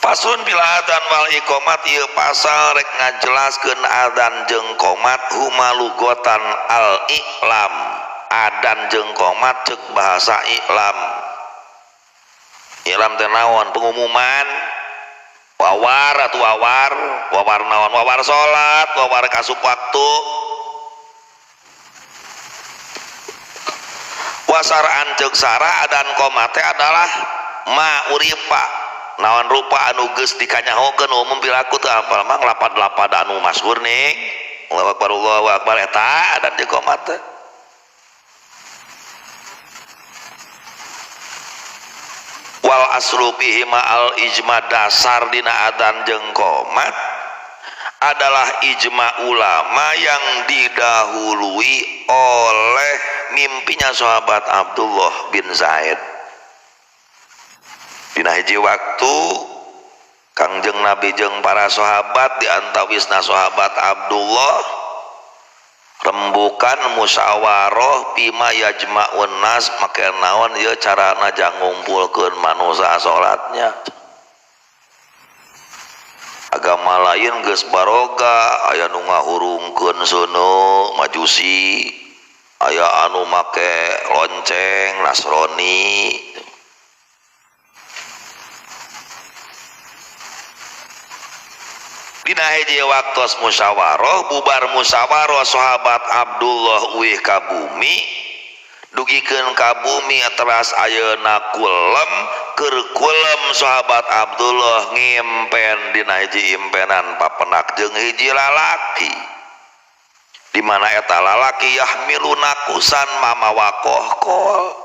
Fasun bil adzan wal iqamat ieu pasal rek ngajelaskeun adzan jeung qomat huma lugotan al i'lam. Adzan jeung qomat ceuk bahasa i'lam. I'lam teh naon? Pengumuman. Wawar atuh wawar, wawar naon? Wawar salat, wawar kasup waktu. Wasaraan ceuk sara adzan qomat teh adalah ma uripa. Naon rupa anu geus dikanyahokeun umum pilaku teu apal mah lapad-lapad anu masyhur ning Allahu akbar eta adzan jeung qomat teh. Wal aslu fihi ma'al ijma dasar dina adzan jeung qomat adalah ijma ulama yang didahului oleh mimpinya sahabat Abdullah bin Zaid. Dina hiji waktu Kangjeng Nabi jeung para sahabat di antawisna sahabat Abdullah rembukan musyawarah pima yajma'un nas make naon ieu carana jang ngumpulkeun manusia salatnya. Agama lain geus baroga, aya nu ngahurungkeun seuneu Majusi, aya anu make lonceng Nasrani. Dina hiji waktos musyawarah, bubar musyawarah sahabat Abdullah uih ka bumi, dugikeun ka bumi teras ayeuna kulem, keur kulem sahabat Abdullah ngimpen dina hiji impenan papenak jeung hiji lalaki. Di mana eta lalaki yahmiluna kusan mamawa kohkol.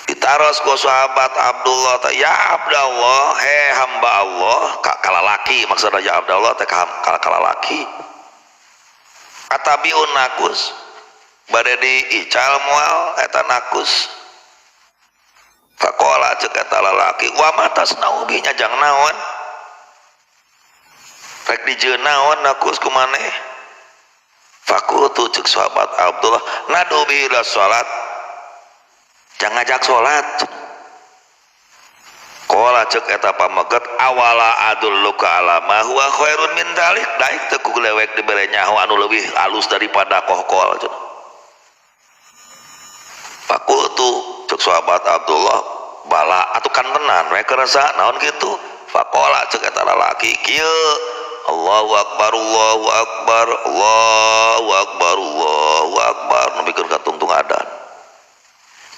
Ditaros ku sahabat Abdullah teh, ya Abdullah, hamba Allah, kalalaki maksudna ya Abdullah teh kalalaki. Atabiun nakus, bade diical moal eta nakus. Faqala ceuk eta lalaki, wa matasnau bi nyajang naon? Rek dijieun naon nakus kumaneh? Fakultu ceuk sahabat Abdullah, nadu bi ila salat. Jangan ngajak sholat. Qala ceuk eta pameget awala adulluka ala ma huwa khairun min dzalik, daek teu kulewek dibere nyaho anu leuwih alus daripada kohkol. Fakultu ceuk sahabat Abdullah, bala atuh kan tenan we kerasa naon kitu. Faqala ceuk eta lalaki kieu, Allahu akbar Allahu akbar Allahu akbar Allahu akbar nepikeun ka tungtung adzan.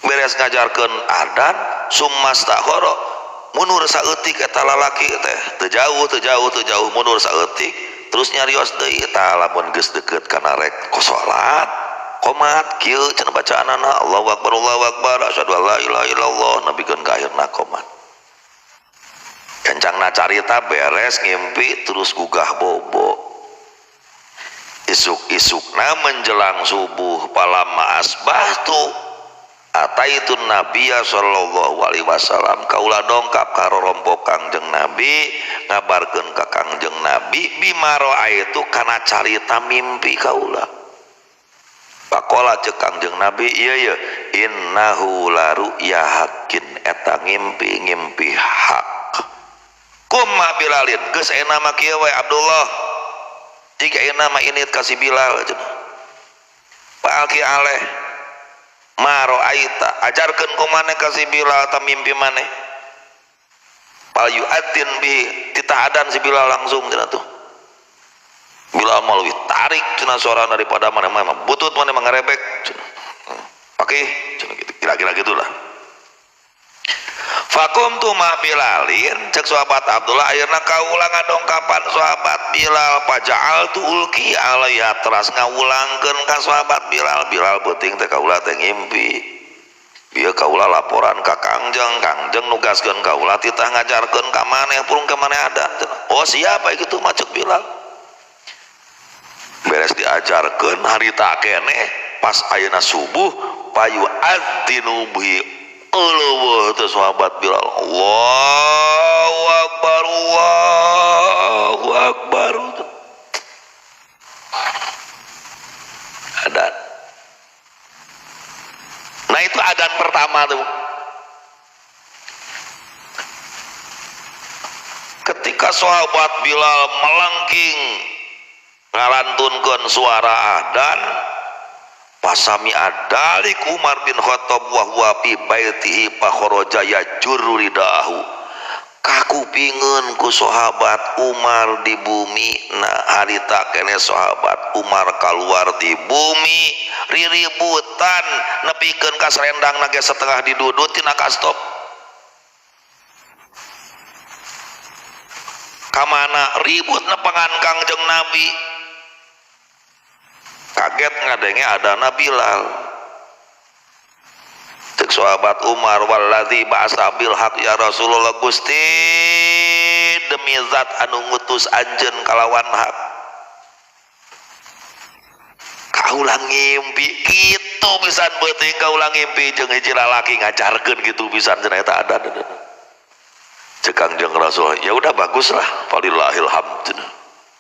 Beres ngajarkeun adzan summas takhara mundur saeutik eta lalaki teh teu jauh mundur saeutik terus nyarios deui eta lamun geus deukeut kana rek salat qomat kieu cenah bacaanana Allahu akbar asyhadu alla ilaha illallah nepikeun ka akhirna qomat. Kencangna carita beres ngimpi terus gugah bobo. Isuk-isukna menjelang subuh palamma asbahtu ataitun Nabiya sallallahu alaihi wasallam, kaula dongkap ka rorompok Kangjeng Nabi ngabarkeun ka Kangjeng Nabi bimaro aitu kana carita mimpi kaula. Faqala ceuk Kangjeng Nabi, ieu innahu la ru'ya haqqin, eta ngimpi hak. Kumma Bilalin, geus ayeuna mah kieu we Abdullah, jika ayeuna mah init kasih Bilal cenah. Fa'alqi aleh maro aita ajarkeun ku maneh ka si Bilal ta mimpi maneh. Pal yu'adzin bi titahadan si Bilal langsung cenah tuh. Bilal mah leuwih tarik cenah suara daripada maneh mah butut maneh ngarebek cenah. Oke, cenah gitu kira-kira gitulah. Fakumtu ma Bilalin cek sahabat Abdullah ayeuna kaula ngadongkapan sahabat Bilal paja'altu ulki alaiha teras ngawulangkeun ka sahabat Bilal beuting teh kaula teh ngimpi. Ieu kaula laporan ka Kangjeng nugaskeun kaula titah ngajarkeun ka maneh purung ka maneh ada. Oh siapa kitu mah ceuk Bilal. Beres diajarkeun harita keneh pas ayeuna subuh payu adzinu bi Allah tu sahabat Bilal, Allahu akbar Allahu akbar. Adzan. Nah itu adzan pertama tuh. ka sahabat Bilal melengking ngalantunkeun suara adzan pasami adalik Umar bin Khattab wa huwa fi baitihi fa kharaja yajurru ridahu kakupingeun ku sahabat Umar di bumi. Nah harita kene sahabat Umar keluar di bumi riributan nepikeun ka serendang nage setengah didudut tina kastop kamana ribut nepangan Kangjeng Nabi kaget ngadenge adana Bilal cek sahabat Umar wallazi ba'asa bil haq ya Rasulullah Gusti demi zat anu ngutus anjeun kalawan hak kaulah ngimpi kitu pisan beuting kaulah ngimpi jeung hiji lalaki ngajarkeun kitu pisan cenah eta ada cek Kangjeng Rasul ya udah bagus lah walillahil hamd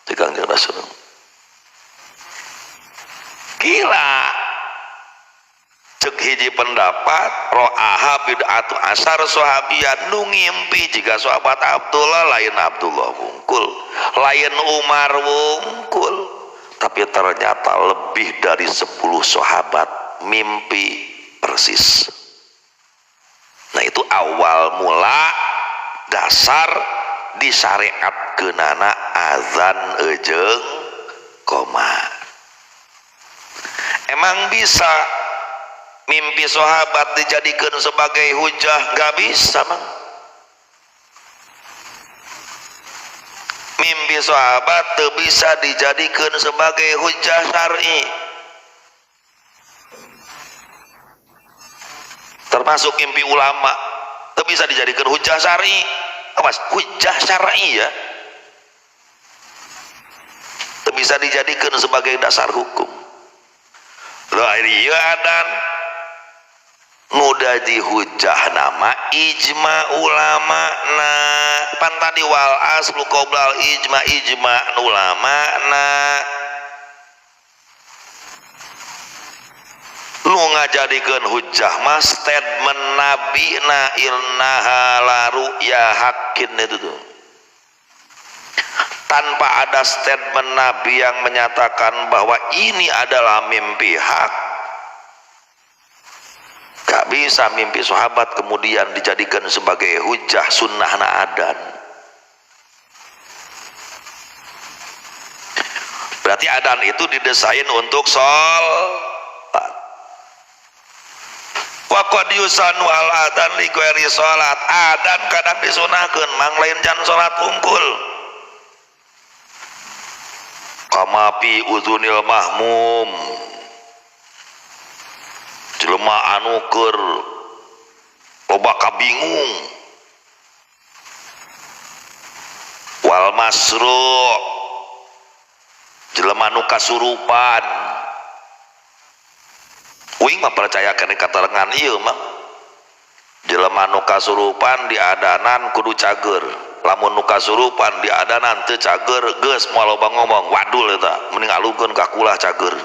cek Kangjeng Rasul gila cek hiji pendapat ro'aha bid'atu asar sahabiyan nu ngimpi jika sahabat Abdullah lain Abdullah wungkul lain Umar wungkul tapi ternyata lebih dari 10 sahabat mimpi persis. Nah itu awal mula dasar disyariatkeunana azan jeung qomar. Emang bisa mimpi sahabat dijadikan sebagai hujah? Gak bisa mang. Mimpi sahabat teu bisa dijadikan sebagai hujah syar'i. Termasuk mimpi ulama teu bisa dijadikan hujah syar'i. Awas, hujah syar'i ya. Teu bisa dijadikan sebagai dasar hukum. Ieu adan mudah dihujah nama ijma ulama na pan tadi wal aslu qoblal ijma ulama na lu ngajadikeun hujah mah statement nabi na ilnaha laru ya hakin itu tuh tanpa ada statement nabi yang menyatakan bahwa ini adalah mimpi hak gak bisa mimpi sahabat kemudian dijadikan sebagai hujah sunnah na adan. Berarti adan itu didesain untuk sholat. Wa qad yusanu al adan li ghairi sholat. Adan kadang disunahkeun mang lain jan sholat unggul. Kama fi uzunil mahmum jelema anu keur loba kabingung wal masru' jelema anu kasurupan uing mah percaya kana katerangan ieu mah jelema anu kasurupan di adanan kudu cager lamun nu kasurupan di adanan teu cager geus moal loba ngomong wadul eta mending alungkeun ka kulah cager.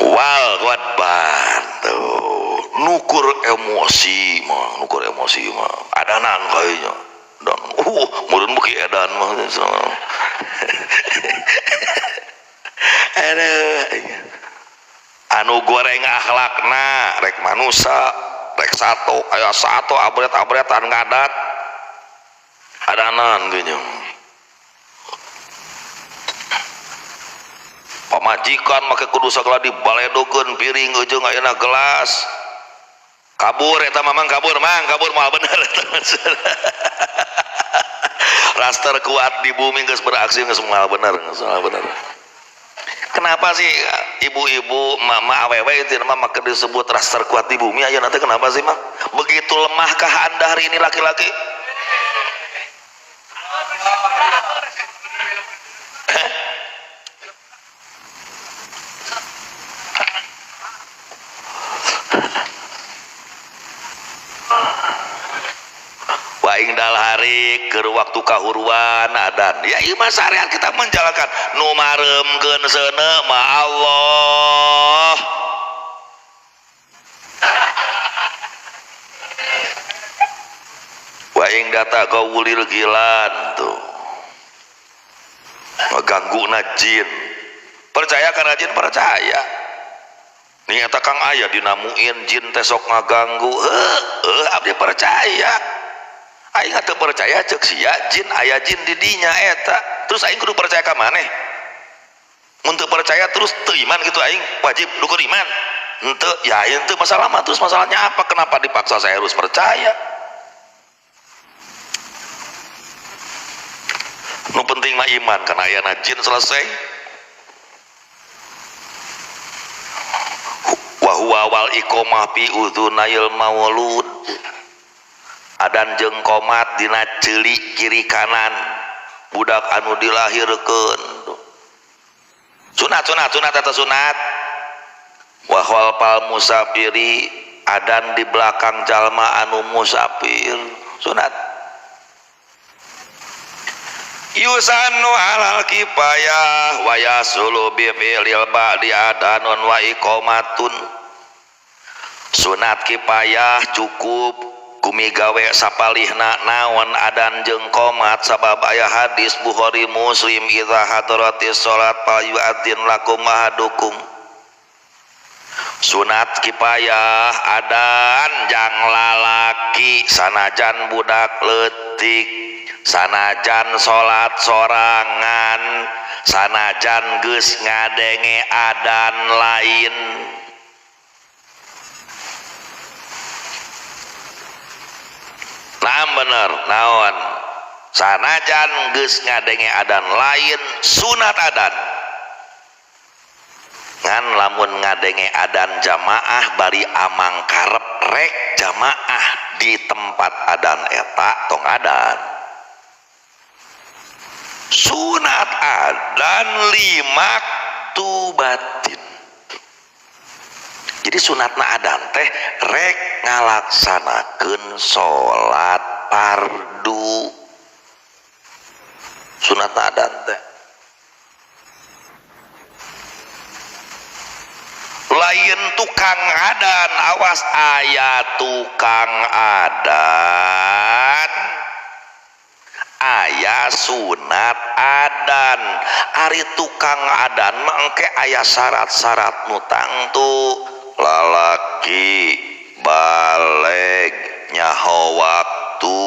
Wal wadban tuh nukur emosi mah adanan kayaknya dan meureun beuki edan mah anu goreng akhlakna rek manusia rek satu aya satu abret-abretan ngadat adanan kayaknya pamajikan make kudu sagala dibaledokeun piring ujung ayeuna gelas kabur eta mamang kabur moal bener raster kuat di bumi geus beraksi geus moal bener kenapa sih ibu-ibu mama awewe itu mah make disebut raster kuat di bumi ayeuna teh kenapa sih mah begitu lemahkah Anda hari ini laki-laki aing dal hari ke waktu kahuruan adan ya ieu mah syariat kita menjalankan nu maremkeun seuneu mah Allah aing data gawulir gilan tuh ngeganggu jin. Percaya karena jin percaya nih eta Kang aya dinamuin jin teh sok ngaganggu abdi percaya. Aing teu percaya cek sia jin aya jin di dinya eta terus aing kudu percaya ka maneh mun teu percaya terus teu iman gitu aing wajib dukur iman henteu ya henteu masalah mah terus masalahnya apa kenapa dipaksa saya harus percaya. Nu penting mah iman karena aya jin selesai. Wa huwa wal iqamah fi udhunayil maulud adan jeung qomat dina ceuli kiri kanan budak anu dilahirkeun sunat eta sunat wa khalfal musafiri adan di belakang jalma anu musafir sunat yusanu alal kifayah wa yasulu bi fi'lil ba'di adanun wa iqamatun sunat kifayah cukup kumi gawe sapalihna naon adan jeung qomat sabab aya hadis Bukhari Muslim idza hadaratis salat fal yu'adzin lakum ahadukum sunat kifayah adan jang lalaki sanajan budak leutik sanajan salat sorangan sanajan geus ngadenge adan lain. Nah bener naon sanajan geus ngadenge adan lain sunat adan ngan lamun ngadenge adan jamaah bari amang karep rek jamaah di tempat adan eta tong adan sunat adan lima tubatin. Jadi sunatna adan teh rek ngalaksanakeun salat fardu sunatna adan teh lain tukang adan awas aya tukang adan aya sunat adan ari tukang adan mah engke aya syarat-syarat nu tangtu lalaki baleg nyaho waktu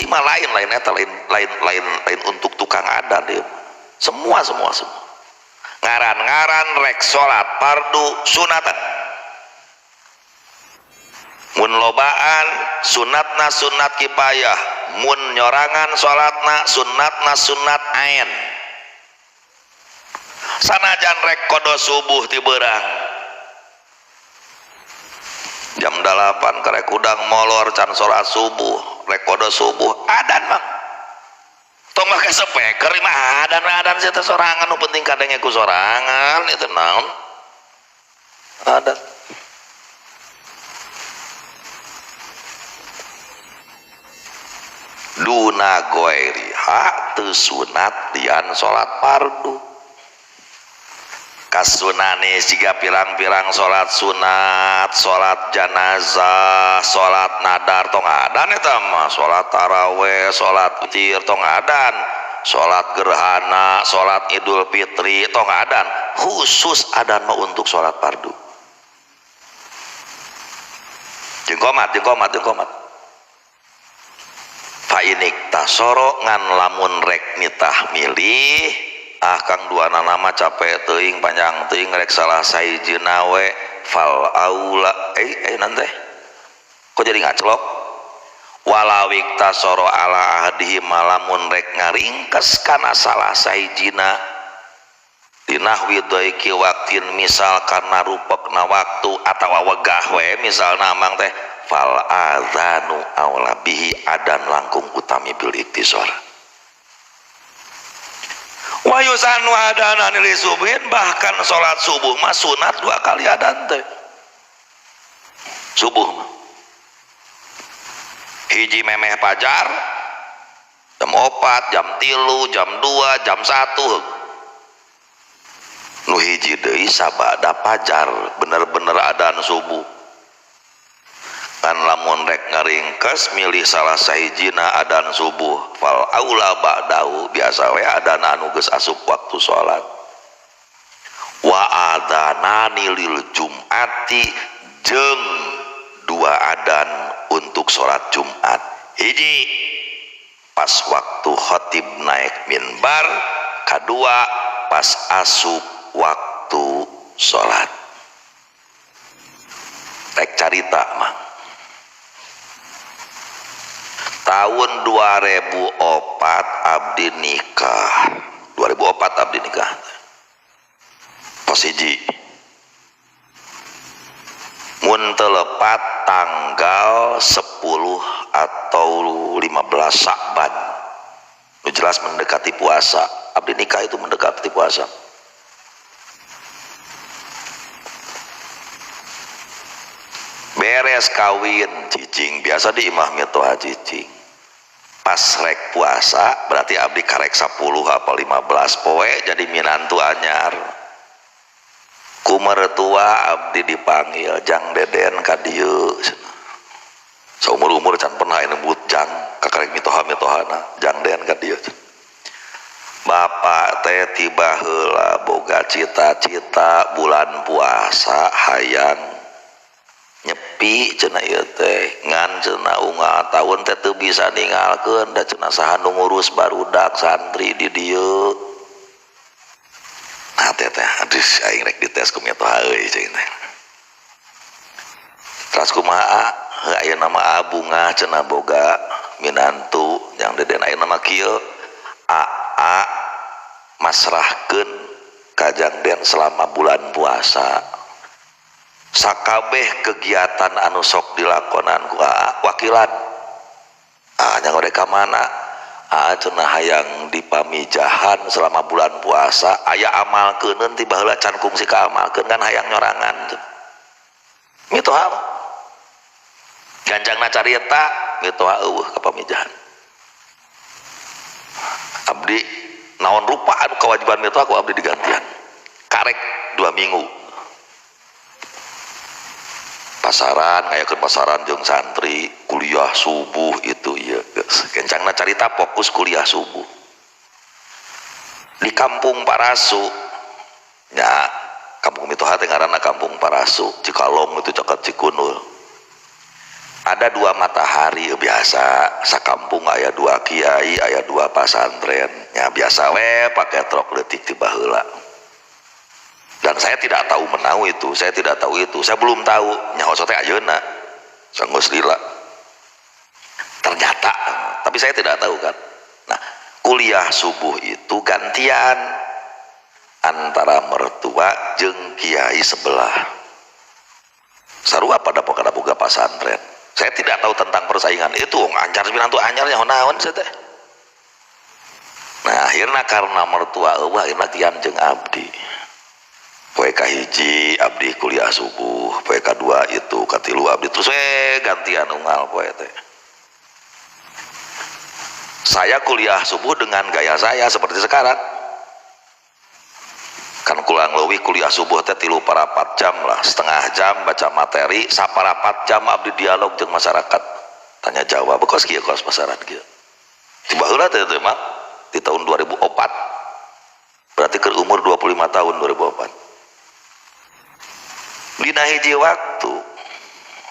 ima lain eta lain untuk tukang adan dia semua ngaran rek salat fardu sunatan mun lobaan sunatna sunat kifayah mun nyorangan salatna sunatna sunat ain sanajan rek kodo subuh ti beurang jam 8 karek udang molor can salat subuh rek kodo subuh adan mah tong make speaker mah adan sia teh sorangan nu penting kadenge ku sorangan itu naon adan duna goeri hak teu sunat dian salat fardu kasunane siga pirang-pirang salat sunat salat janazah salat nadar tong adan eta mah salat tarawih salat witir tong adan salat gerhana salat idul fitri tong adan khusus adan mah untuk salat fardu jeung qomat fa inik tasoro ngan lamun rek nitah milih Kang duana nama capek teuing panjang teuing rek salah saejeuna we fal aula nanti kok jadi ngaclok walawik tasoro ala ahdihi malamun rek ngaringkes kana salah saejina dinahwi daiki waktin misal karena rupekna waktu atawa wegah we misalna amang teh fal adzanu aula bihi adan langkung utami bil iktisar wa yusanu adanan li subuhin bahkan salat subuh mah sunat 2 kali adan teh subuh hiji memeh pajar jam 4 jam 3 jam 2 jam 1 nu hiji deui sabada pajar bener-bener adan subuh kan lamun rek ngaringkes milih salah sahijina adan subuh fal aula ba'dahu biasa we adan anu geus asup waktu salat wa adanani lil jum'ati jeung dua adan untuk salat Jumat hiji pas waktu khatib naik minbar kedua pas asup waktu salat rek carita mang tahun 2004 abdi nikah 2004 abdi nikah posiji mun telepat tanggal 10 atau 15 Sya'ban nu jelas mendekati puasa abdi nikah itu mendekati puasa beres kawin cicing biasa di imah mitoha cicing pas rek puasa berarti abdi karek 10 apa 15 poe jadi minantu anyar ku mertua abdi dipanggil jang deden ka dieu seumur-umur can pernah nyebut jang ka karek mitoha-mitohana jang deden ka dieu bapak teh tiba heula boga cita-cita bulan puasa hayang nyepi cenah ieu teh ngan cenah unggal tahun teh teu bisa ninggalkeun da cenah saha nu ngurus barudak santri di dieu nah teh aduh aing rek dites ku mitoha euy cing teh terus kumaha aya nama bunga cenah boga minantu yang deden aya nama kieu aa masrahkeun ka jang den selama bulan puasa sakabeh kegiatan anu sok dilakonan ku wakilan nya ngode ka mana cenah hayang dipamijahan selama bulan puasa aya amalkeuneun ti baheula can kungsi ka amalkeun kan hayang nyorangan mitoha ganjangna carita mitoha eueuh ka pamijahan abdi naon rupa anu kewajiban mitoha ku abdi digantian karek 2 minggu pasaran ngayakeun pasaran jeung santri kuliah subuh itu ya kencangna carita fokus kuliah subuh di kampung Parasu nya kampung mitoha teh ngaranna kampung Parasu Cikalong itu caket Cikunul ada 2 matahari biasa sakampung aya 2 kiai aya 2 pasantren nya biasa we pake trok leutik ti baheula dan saya tidak tahu menau itu saya tidak tahu itu saya belum tahu nyaho teh ayeuna sanggeus lila ternyata tapi saya tidak tahu kan nah kuliah subuh itu gantian antara mertua jeung kiai sebelah sarua pada pokoknya boga pasantren saya tidak tahu tentang persaingan itu ancar pinantu anyarnya naon saya teh nah akhirnya karena mertua eueuh akhirna tian jeung abdi poe kahiji abdi kuliah subuh poe kadua itu katilu abdi terus gantian unggal poe teh saya kuliah subuh dengan gaya saya seperti sekarang kan kulang leuwih kuliah subuh teh 3/4 jam lah setengah jam baca materi 1/4 jam abdi dialog jeung masyarakat tanya jawab bekos kieu kos pasaran kieu tiba heula teh mah di tahun 2004 berarti ke umur 25 tahun 2004 dina hiji waktu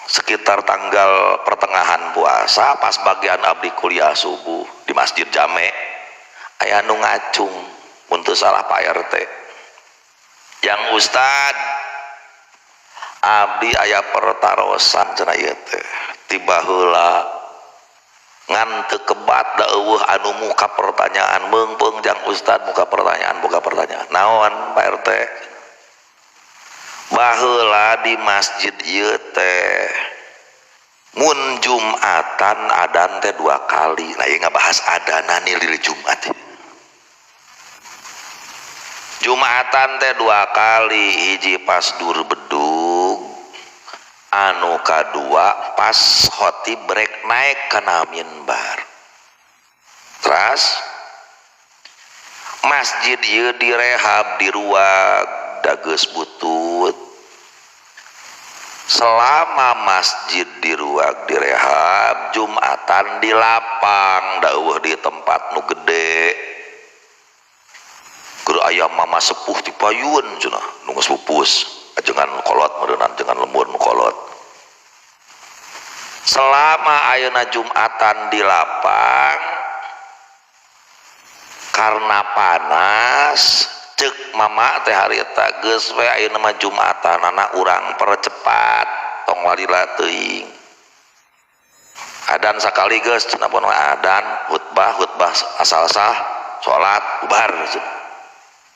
sekitar tanggal pertengahan puasa pas bagian abdi kuliah subuh di Masjid Jame aya nu ngacung untuk salah Pak RT yang Ustad abdi aya pertarosan cenah ieu teh tiba heula ngan teu kebat da eueuh anu muka pertanyaan meungpeung jang Ustad muka pertanyaan boga pertanyaan naon Pak RT baheula di masjid ieu teh mun Jumatan adan teh 2 kali nah ieu ngabahas adanan lil Jumat Jumatan teh 2 kali hiji pas dur bedug anu kadua pas khotib brek naik kana minbar terus masjid ieu direhab diruag dageus butut selama masjid diruag direhab Jumatan di lapang dawuh di tempat nu gede keur aya mama sepuh ti payun cenah nu geus pupus ajengan kolot meureunna jangan lembur nu kolot selama ayeuna Jumatan di lapang karena panas cek mama teh harita geus we ayeuna mah Jumatan anak urang percepat tong walila teuing adan sakali geus cenah pun adan khutbah asal sah salat bubar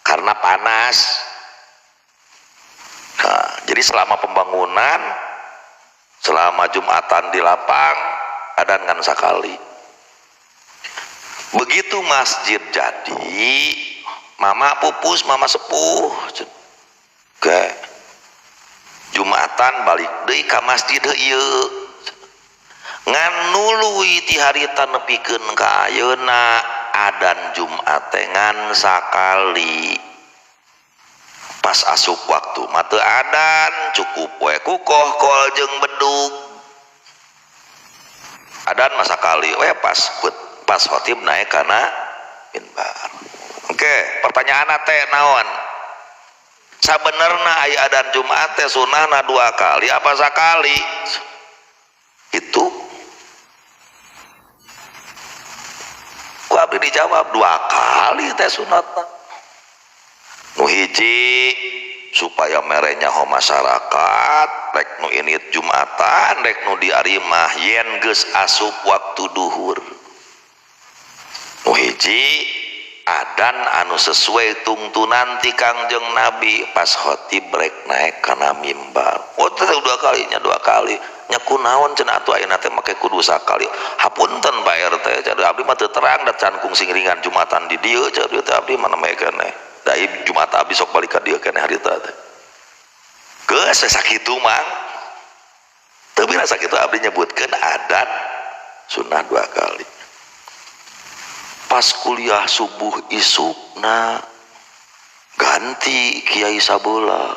karena panas. Nah, jadi selama pembangunan selama Jumatan di lapang adan kan sakali begitu masjid jadi mama pupus mama sepuh oke Jumatan balik deui ka masjid ieu ngan nuluy ti harita nepikeun ka ayeuna adan Jumat teh ngan sakali pas asup waktu mah teu adan cukup we kukoh kol jeung bedug adan mah sakali we pas khotib naik kana minbar. Oke, pertanyaan teh naon? Sabenerna aya adan Jumat teh sunahna 2 kali apa sakali? Itu ku abdi dijawab 2 kali teh sunatna. Nu hiji supaya merenya ho masyarakat rek nu init Jumatan rek nu diari mah yen geus asup waktu duhur. Nu hiji adan anu sesuai tuntunan ti Kangjeng Nabi pas khotib rek naik kana mimbar. Oh teh 2 kalinya 2 kali. Nya kunaon cenah atuh ayeuna teh make kudu sakali. Hapunten Pak RT jadi abdi mah teu terang da can kungsing ringan Jumatan di dieu jadi teh abdi mah nembe keneh. Da Jumat abdi sok balik ka dieu keneh harita teh. Geus sakitu mah. Teu bira sakitu abdi nyebutkeun adan sunah 2 kali. Pas kuliah subuh isukna ganti Kiai Sabola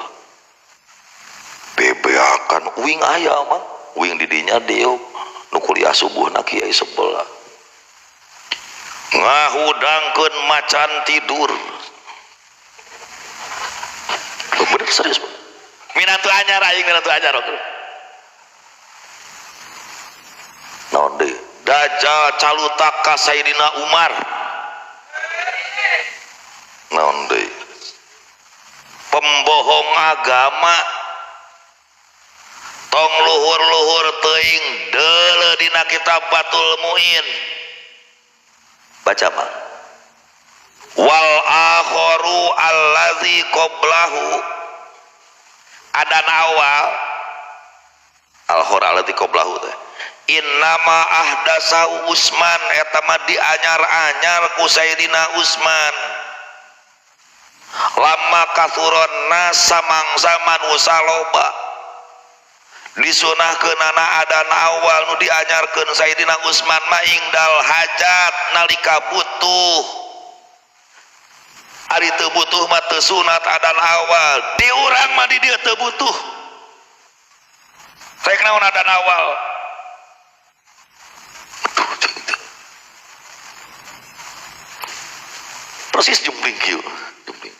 bebeakan uing aya mah uing didinya deuk nu kuliah subuh na Kiai sebelah ngahudangkeun macan tidur bener serius minantu anyar aing minantu anyar naon deui Dajjal calutak ka Sayyidina Umar naon deui pembohong agama tong luhur-luhur teuing deuleu dina kitab Batul Muin baca mah wal akharu allazi qablahu adan awal al-khur allazi qablahu teh innama ahdasahu Utsman eta mah dianyar-anyar ku Sayyidina Utsman lama kathuron nas samang-saman usaloba disunahkeunana adan awal nu dianyarkeun Sayyidina Utsman mah ingdal hajat nalika butuh ari teu butuh mah teu sunat adan awal di urang mah di dieu teu butuh rek naon adan awal persis jumping kieu jumping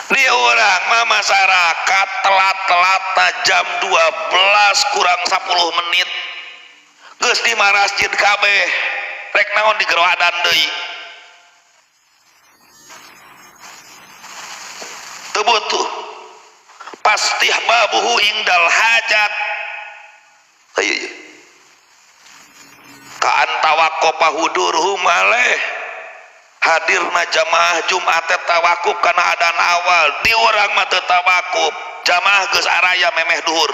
di orang mah masyarakat telat-telatna jam 12 kurang 10 menit geus di masjid kabeh rek naon di gero adan deui teu butuh pasti babuhu ingdal hajat ayo kaan tawaqofa hudurhu maleh hadirna jamaah Jumat teh tawakuf kana adan awal di urang mah teu tawakuf jamaah geus araya memeh duhur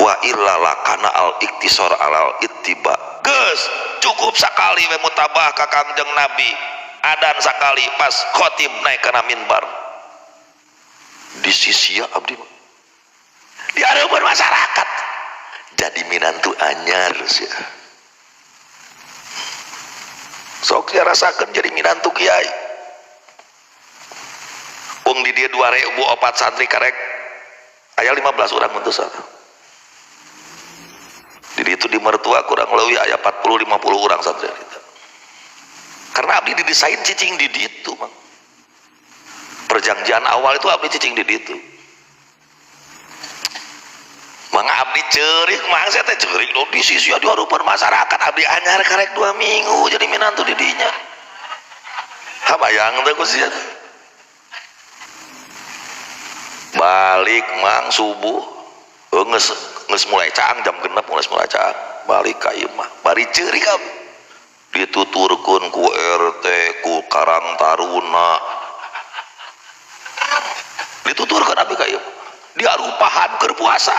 wa illa lakana al iktisar alal ittiba geus cukup sakali we mutabah ka Kangjeng Nabi adan sakali pas khotib naik kana minbar di sisia abdi di areupeun masyarakat jadi minantu anyar sia sok dia rasakan jadi minantu kiai wong di dia 2000 opat santri karek aya 15 orang muntusan di itu di mertua kurang lebih aya 40-50 orang santri itu karena abdi didesain cicing di ditu mang. Perjanjian awal itu abdi cicing di ditu mang abdi ceurik mang saya teh ceurik lo di sisi di harupan masyarakat abdi anyar karek 2 minggu jadi minantu di dinya habayang teh ku sia balik mang subuh nges mulai caang jam 6 mulai caang balik ka ieu mah bari ceurik abdi dituturkeun ku RT ku Karang Taruna dituturkeun abdi ka ieu diarupahan keur puasa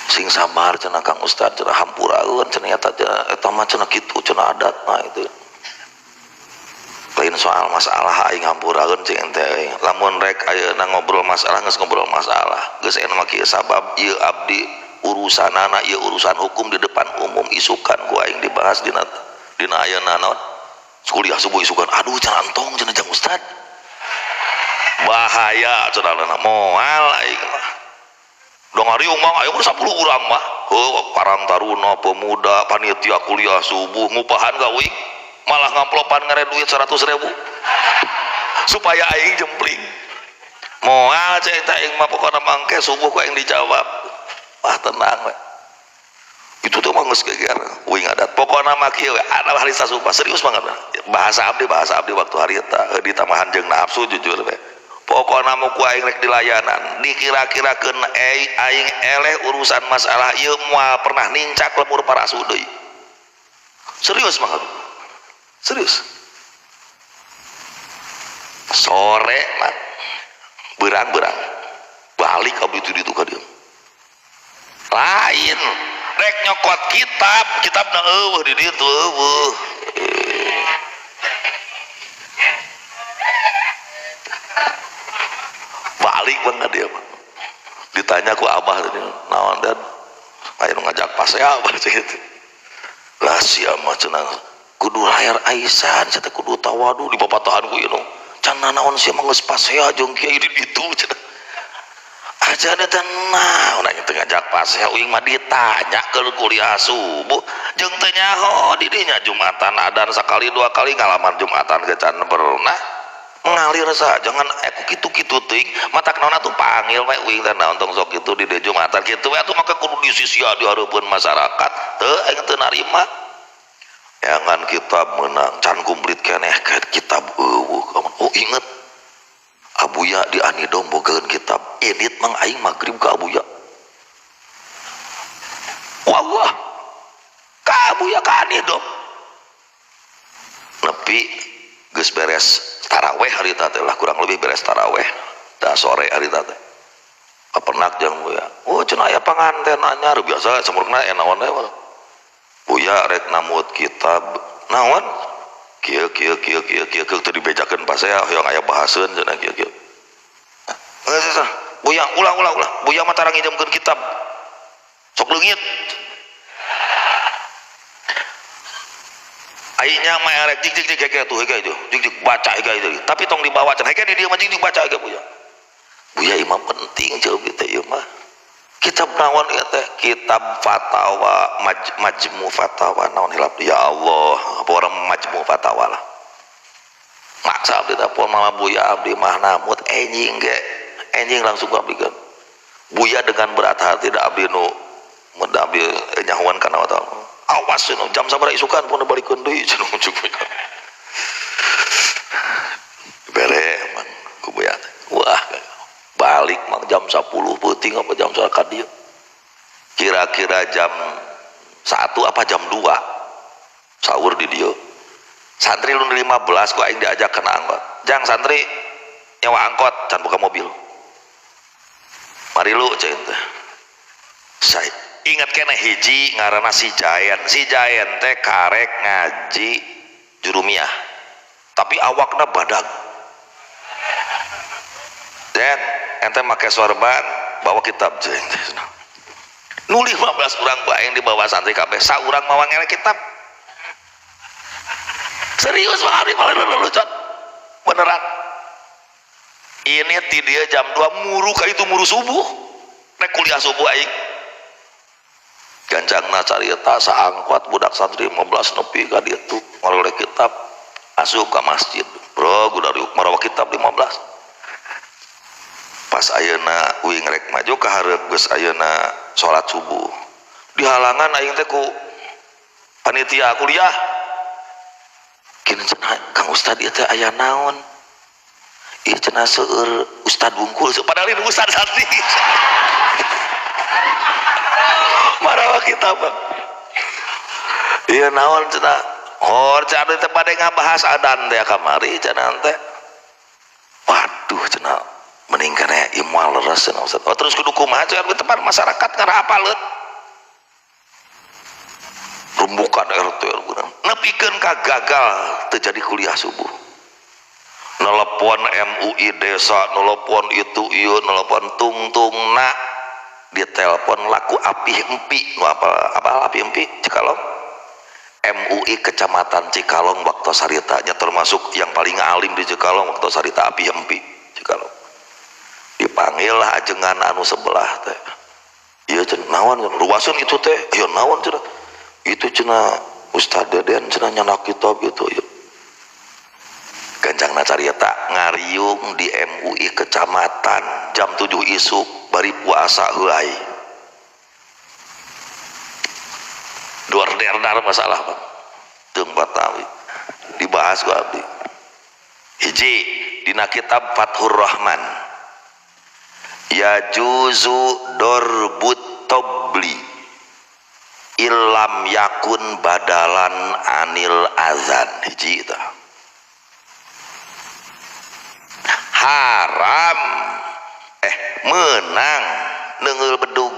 sing sabar cenah Kang Ustad cenah hampuraeun cenah eta mah cenah kitu cenah adatna itu lain soal masalah aing hampuraeun cing ente lamun rek ayeuna ngobrol masalah geus ngobrol masalah geus aya mah kieu sabab ieu abdi urusanana ieu urusan hukum di depan umum isukan ku aing dibahas dina ayeuna naon kuliah subuh isukan aduh cenah entong cenah Jang Ustad bahaya cenah moal aing mah dong hariung mah ayo 10 urang mah Karang Taruna pemuda panitia kuliah subuh ngupahan gawing malah ngamplopan ngare duit 100.000 supaya aing jempling moal cerita aing mah pokona mangke subuh ku aing dijawab wah tenang we itu tuh mah geus geger uing adat pokona mah kieu ada harita sumpah serius banget bahasa abdi waktu harita di tamahan jeung nafsu jujur we pokona mah ku aing rek dilayanan dikira-kirakeun aing eleh urusan masalah ieu moal pernah nincak lemur parasu deui serius banget serius sore mah berang-berang balik abdi itu ditu ka dieu lain rek nyokot kitabna eueuh di ditu eueuh balik banget dia mah ditanya ku abah tadi naon dan aya nu ngajak pasea abah gitu lah sia mah cenah kudu layar aisan cenah kudu tawadu di papatahan ku ieu can naon sia mah geus pasea jeung kiai di ditu cenah aja ada tenang udah gitu ngajak pasea uing mah ditanya ke kuliah subuh jeung teu nyaho di dinya Jumatan adan sakali 2 kali ngalaman Jumatan gecan pernah ngalir saja jangan aku kitu-kitu ting matak naon atuh panggil we uing teh naon tong sok kitu di Jumatan kitu we atuh maka kudu disisia di hareupeun masyarakat teu aing teu narima jangan kitab menang can kumplit keneh kitab eueuh oh inget Abuya di Anidom bogaeun kitab edit mang aing magrib ka Abuya wallah ka Abuya ka Anidom nepi geus beres taraweh harita teh lah kurang lebih beres taraweh da sore harita teh papernak jeung Buya oh cenah aya panganten anyar biasa samurna naon we Buya rek namut kitab naon kieu teu dibejakeun pasea hoyong aya bahaseun cenah kieu Buya ulang Buya mah tarang ngijemkeun kitab sok leungit aingnya mah rek jig kayak tuh kayak itu jig baca kayak itu tapi tong dibawa cenah kayak di dieu mah jig baca kayak Buya imam penting jauh kita ieu mah kitab naon ieu teh kitab fatawa majmu fatawa naon hilap ya Allah apa orang majmu fatawa lah maksa abdi teh pun mama Buya abdi mah namut enjing langsung abdikan Buya dengan berat hati da abdi nu abdi nyahuan kana wa awas nu jam sabaraha isukan pun balikeun deui cenah ujuk bere man ku Buya wah balik mang jam 10 peuting apa jam sakat dia kira-kira jam 1 apa jam 2 sahur di dia santri lu 15 ku aing diajak kena angkot jang santri nyewa angkot can buka mobil mari lu cen teh saya ingat kene hiji ngaranna si Jayan teh karek ngaji jurumiyah tapi awakna badag dan ente make sorban bawa kitab jeung nu 15 urang bae yang dibawa santri kabeh saurang mawa ngelek kitab serius mah ari malah lelucon beneran ini ti dia jam 2 muru ka itu muru subuh rek kuliah subuh aing gancangna carita saangkot budak santri 15 nepi ka dieu tuh ngorek kitab asup ka masjid bro gudari marawa kitab 15 pas ayeuna uing rek maju ka hareup geus ayeuna salat subuh dihalangan aing teh ku panitia kuliah kini cenah Kang Ustad ieu teh aya naon ieu cenah seueur Ustad bungkul padahal ini Ustad santri marawa kitab ieu naon cenah hor cenah teh bade ngabahas adan teh kamari cenah teh waduh cenah mending kana imal leres cenah Ustad oh terus kudu kumaha cenah di tempat masyarakat kana apaleut rumbukan RT nepikeun ka gagal terjadi kuliah subuh nelpon MUI desa nelpon itu ieu nelpon tungtungna ditelepon laku api empi nu apa api empi Cikalong MUI kecamatan Cikalong waktu sarita nya termasuk yang paling alim di Cikalong waktu sarita api empi Cikalong dipanggil lah ajengan anu sebelah teh ieu cenah naon ruasun itu teh ieu naon cenah itu cenah Ustad Deden cenah nyana kitab itu yuk gancangna carita ngariung di MUI kecamatan jam 7 isuk bari puasa heulai duar derdar masalah Bang teu batawi dibahas ku abdi hiji dina kitab Fathur Rahman ya juzu dorbut tobli ilam yakun badalan anil azan hiji itu haram menang neungeul bedug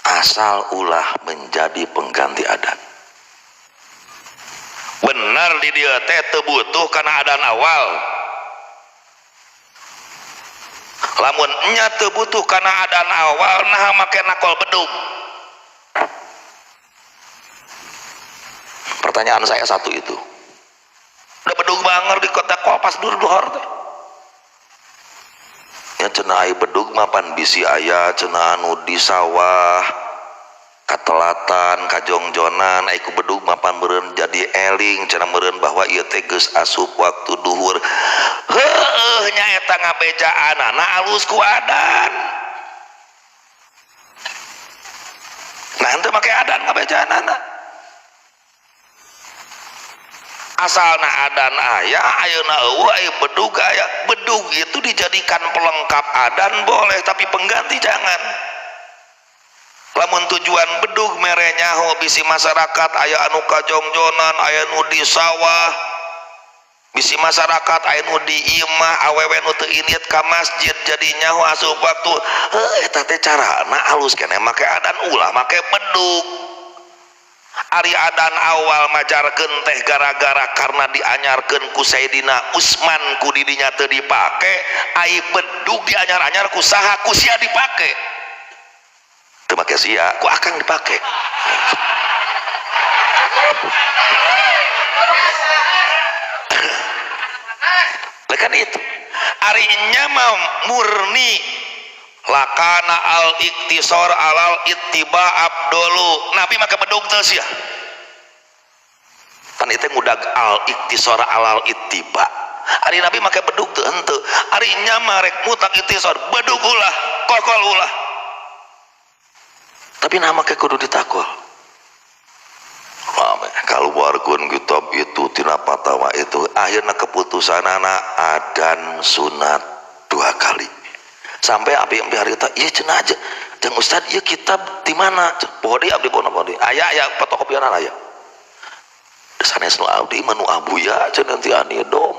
asal ulah menjadi pengganti adat benar di dia teh teu butuh kana adan awal lamun nya teu butuh kana adan awal nah make nakol bedug pertanyaan saya satu itu udah bedug banger di kota Kopas dur-duhor teh nya cenah ai bedug mapan bisi aya cenah anu di sawah katelatan kajongjonan ai ku bedug mapan meureun jadi eling cenah meureun bahwa ieu teh geus asup waktu duhur heueuh nya eta ngabejaanana alus ku adan nah henteu make adan ngabejaanana asalna adan aya ayeuna eueuh aya bedug aya bedug itu dijadikan pelengkap adan boleh tapi pengganti jangan lamun tujuan bedug mere nyaho bisi masyarakat aya anu kajongjonan aya nu di sawah bisi masyarakat aya nu di imah awewe nu teu init ka masjid jadi nyaho asup waktu eta teh carana alus keneh make adan ulah make bedug ari adan awal majarkeun teh gara-gara karena dianyarkeun ku Sayyidina Utsman ku didinya teu dipake ai bedug dianyar-anyar ku saha ku sia dipake teu make sia ku akang dipake kan itu arinya mah murni lakana al iktisor alal ittiba abdulu nabi maka bedug teu sia kan itu ngudag al iktisor alal ittiba ari nabi make bedug teu henteu arinya mah rek mutak iktisor bedug ulah kokol ulah tapi nama ke kudu ditakol kalau wargun kitab itu tina fatwa itu akhirnya keputusan anak adan sunat 2 kali sampai api harita iya cenah aja jeung Ustad ieu kitab di mana poho deui abdi poho deui aya fotokopian aya sanes nu abdi mah nu abuya cenah nanti ani dom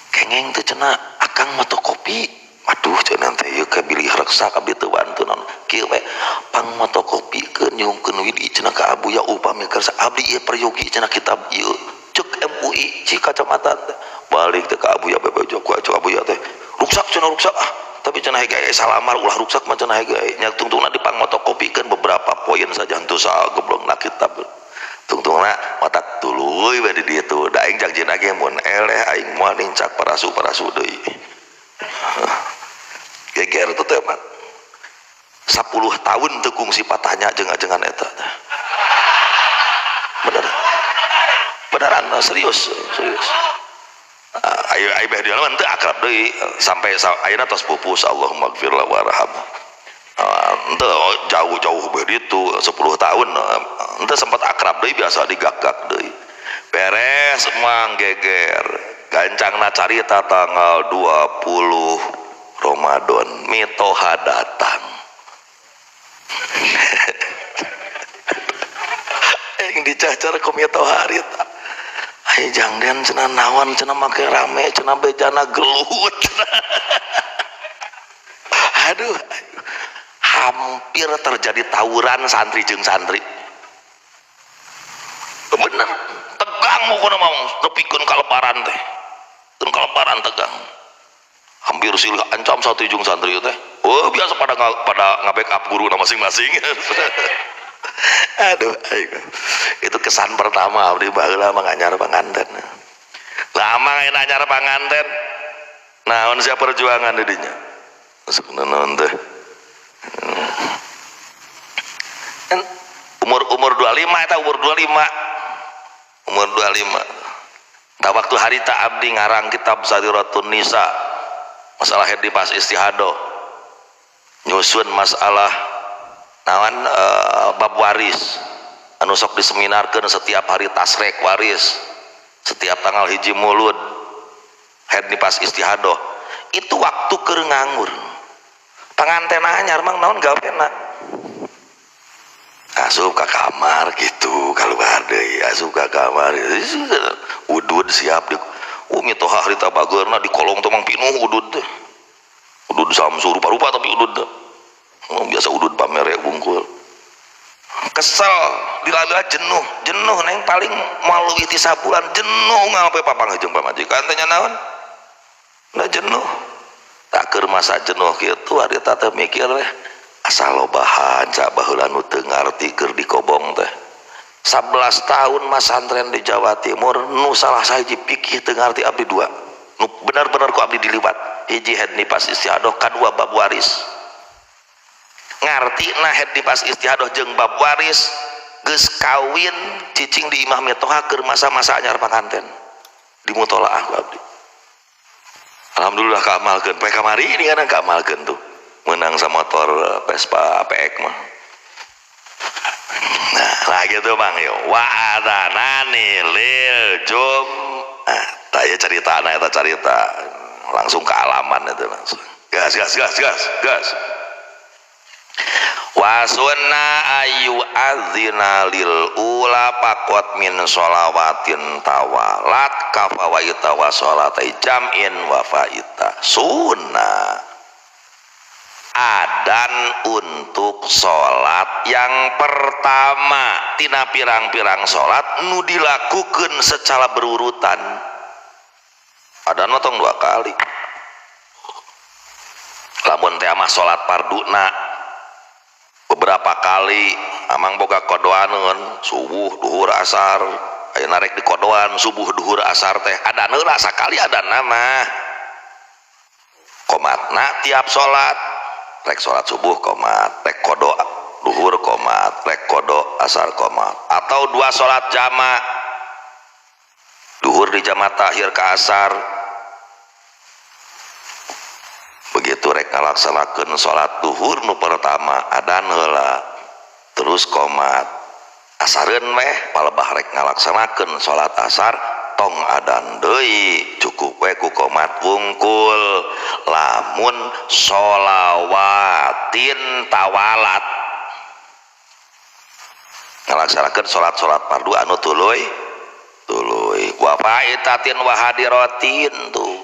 kengeng teh cenah akang fotokopi aduh cenah teh ieu kebilih reksa abdi teu bantunan kieu we pang fotokopikeun nyungkeun widi cenah ka abuya upami kersa abdi ieu peryogi cenah kitab ieu ceuk MUI ci kacamatan balik teh ka abuya bebe joko abuya teh ruksak cenah ruksak tapi cenah hege salamar ulah ruksak mah cenah hege nya tungtungna dipang fotokopikeun beberapa poin saja henteu saha goblokna kitab tungtungna matak tuluy we di ditu da aing jangjina ge mun eleh aing moal nincak parasu deui geger tuh teh mah 10 tahun teu kungsi patanya jeung-ajengan eta beneran serius ayo beh dia mah teu akrab deui sampai ayeuna tos pupus Allahumma gfir lahu warhamhu ente jauh-jauh begitu 10 tahun ente sempat akrab deui biasa digagak deui beres mang geger gancangna carita tanggal 20 Ramadan mitoha datang yang dicacar ku mitoha harita ai jangden cenah naon cenah make rame cenah bejana gelut aduh hampir terjadi tawuran santri jeung santri bener tegang mukuna mau nepikeun kaleparan teh keun kaleparan tegang hampir silih ancam satu jeung santri teh oh biasa pada nge-backup guru masing-masing aduh itu kesan pertama abdi baheula manganyar panganten lama nganyar panganten naon sia perjuangan di dinya naon teh umur 25 eta umur 25 tah waktu harita abdi ngarang kitab Sariratun Nisa masalah hedi pas istihadoh nyusun masalah naon bab waris anu sok diseminarkeun setiap hari tasrek waris setiap tanggal hiji mulud hedi pas istihadoh itu waktu keur nganggur panganten anyar mang naon gawena asup ka kamar gitu keluar deui asup ka kamar udud siap di mitoha harita bageurna di kolong teh mang pinuh udud teh udud samsu rupa-rupa tapi udud teh biasa udud pamere bungkul kesel dilala jenuh neng paling malu ti sabulan jenuh ngape papangeujeung pamajikan teh naon na jenuh tak keur masa jenuh kitu harita teh mikir asal lobahan cak baheula nu teu ngarti keur dikobong teh 11 tahun mas santren di Jawa Timur nu salah sahiji pikih teu ngarti abdi dua nu benar-benar ku abdi dilibat hiji hedni pas istiadoh kadua bab waris ngarti na hedni pas istiadoh jeung bab waris geus kawin cicing di imah mitoha keur masa-masa anyar panganten di mutolaah ku abdi alhamdulillah kaamalkeun poe kamari ini kan kaamalkeun tuh menang sama motor Vespa PX mah nah gitu bang yo wa adanani lil jum tanya cerita eta cerita langsung ke alaman itu langsung gas wa sunna ayu adzina lil ula pakot min sholawatin tawalat kafawaita wa sholatai jam'in wa faita sunnah adan untuk sholat yang pertama tina pirang-pirang sholat nu dilakukan secara berurutan adan mah tong 2 kali lamun teh mah sholat farduna beberapa kali amang boga kodoaneun subuh duhur asar ayeuna rek di kodoan subuh duhur asar teh adan heula sakali adan mah komatna tiap sholat rek sholat subuh komat rek kodo duhur komat rek kodo asar komat atau 2 sholat jama duhur di jama takhir ke asar begitu rek ngalaksanakeun sholat duhur nu pertama adan heula terus komat asareun meh palebah rek ngalaksanakeun sholat asar tong adan deui cukup we ku qomat wungkul lamun sholawatin tawalat ngalaksanakeun salat-salat fardu anu tuluy wa faitatin wa hadiratin tuh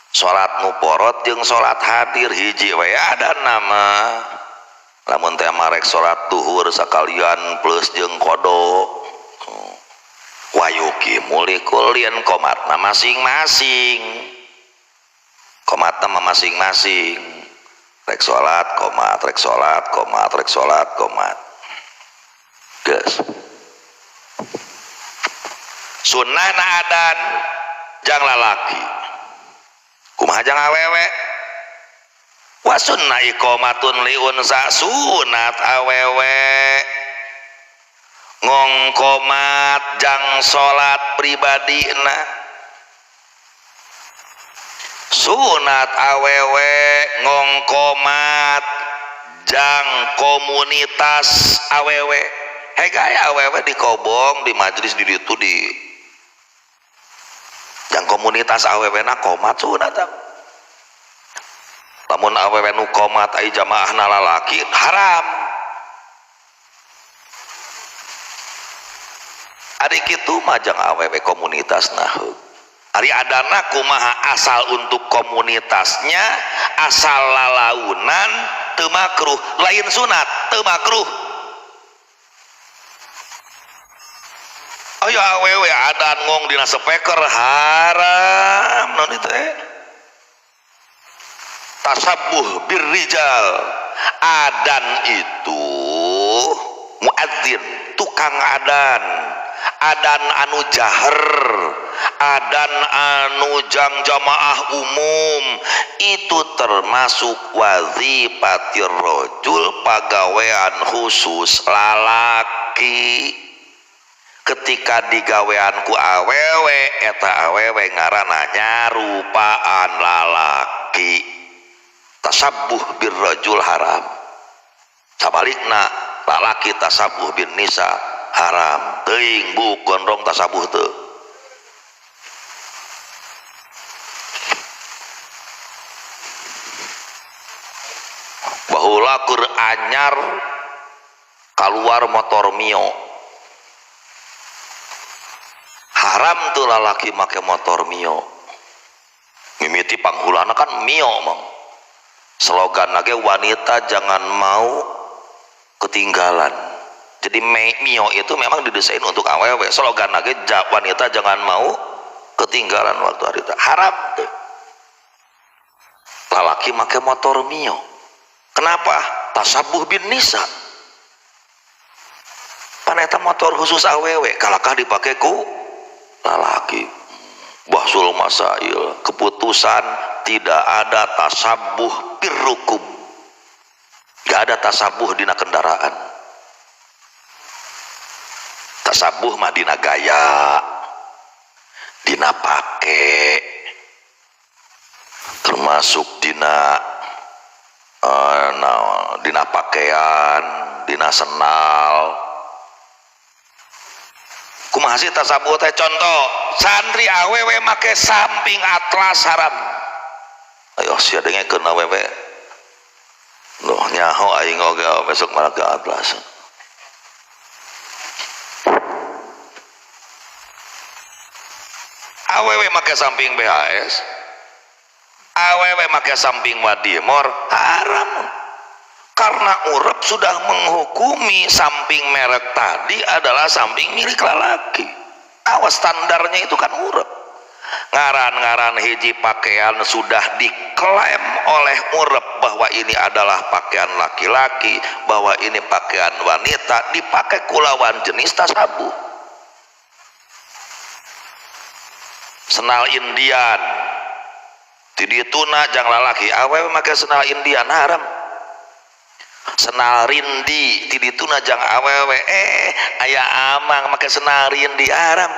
salat muporot jeung salat hadir hiji we ada nama lamun teh marek salat duhur sakalian plus jeung qada wayuki mulikul lian komatna masing-masing komatna masing-masing rek salat komat rek salat komat rek salat komat gas sunnah na adan jang lalaki kumaha jang awewe wa sunnah iqamatun liunsa sunat awewe ngongkomat jang salat pribadina sunat awewe ngongkomat jang komunitas awewe gaya awewe di kobong di majelis di itu di jang komunitas awewe na komat sunat lamun awewe nu komat ai jamaah na lalaki haram adik itu mah jang awewe komunitas nah ari adana kumaha asal untuk komunitasnya asal lalaunan teu makruh lain sunat teu makruh ayo awewe adan ngong dina speaker haram non itu tasabbuh birrijal adan itu muadzin tukang adan anu jahar adan anu jang jamaah umum itu termasuk wazifatir rajul pagawean khusus lalaki ketika digawean ku awewe eta awewe ngaranna nyarupaan lalaki tasabbuh birrajul haram sabalikna lalaki tasabbuh bin nisa haram teuing bu gondrong tasabuh teu baheula keur anyar keluar motor mio haram tuh lalaki make motor mio mimiti panghulana kan mio mang slogan lagi wanita jangan mau ketinggalan. Jadi mio itu memang didesain untuk awewe. Slogan lagi wanita jangan mau ketinggalan waktu hari itu. Haram tuh. Lalaki make motor mio. Kenapa? Tasabuh bin nisa. Paneta motor khusus awewe. Kalakah dipakai ku lalaki. Bahsul masail. Keputusan tidak ada tasabuh birrukum. Gak ada tasabuh dina kendaraan. Tasabuh mah dina gaya dina pake termasuk dina dina pakaian dina senal kumaha sih tasabuh teh contoh santri awewe make samping atlas haram ayo sia dengekeun awewe loh nyaho aing oge besok malah ke atlas awewe make samping BHS awewe make samping Wadimor haram karena urep sudah menghukumi samping merek tadi adalah samping milik lelaki awas standarnya itu kan urep ngaran-ngaran hiji pakaian sudah diklaim oleh urep bahwa ini adalah pakaian laki-laki bahwa ini pakaian wanita dipakai kulawan jenis tasabuh senal Indian di tuna jang lalaki awewe make senal Indian haram senal rindi di tuna jang awewe aya amang make senal rindi haram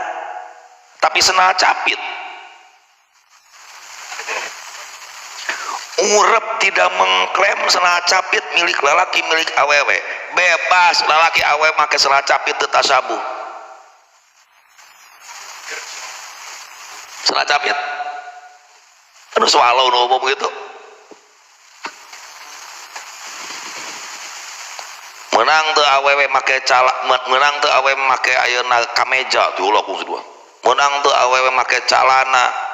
tapi senal capit urep tidak mengklaim senal capit milik lalaki milik awewe bebas lalaki awewe make senal capit teu tasabuh senal capit anu swallow nu umum gitu menang teu awewe make menang teu awewe make ayeuna kameja tuh ulah kungsi dua menang teu awewe make calana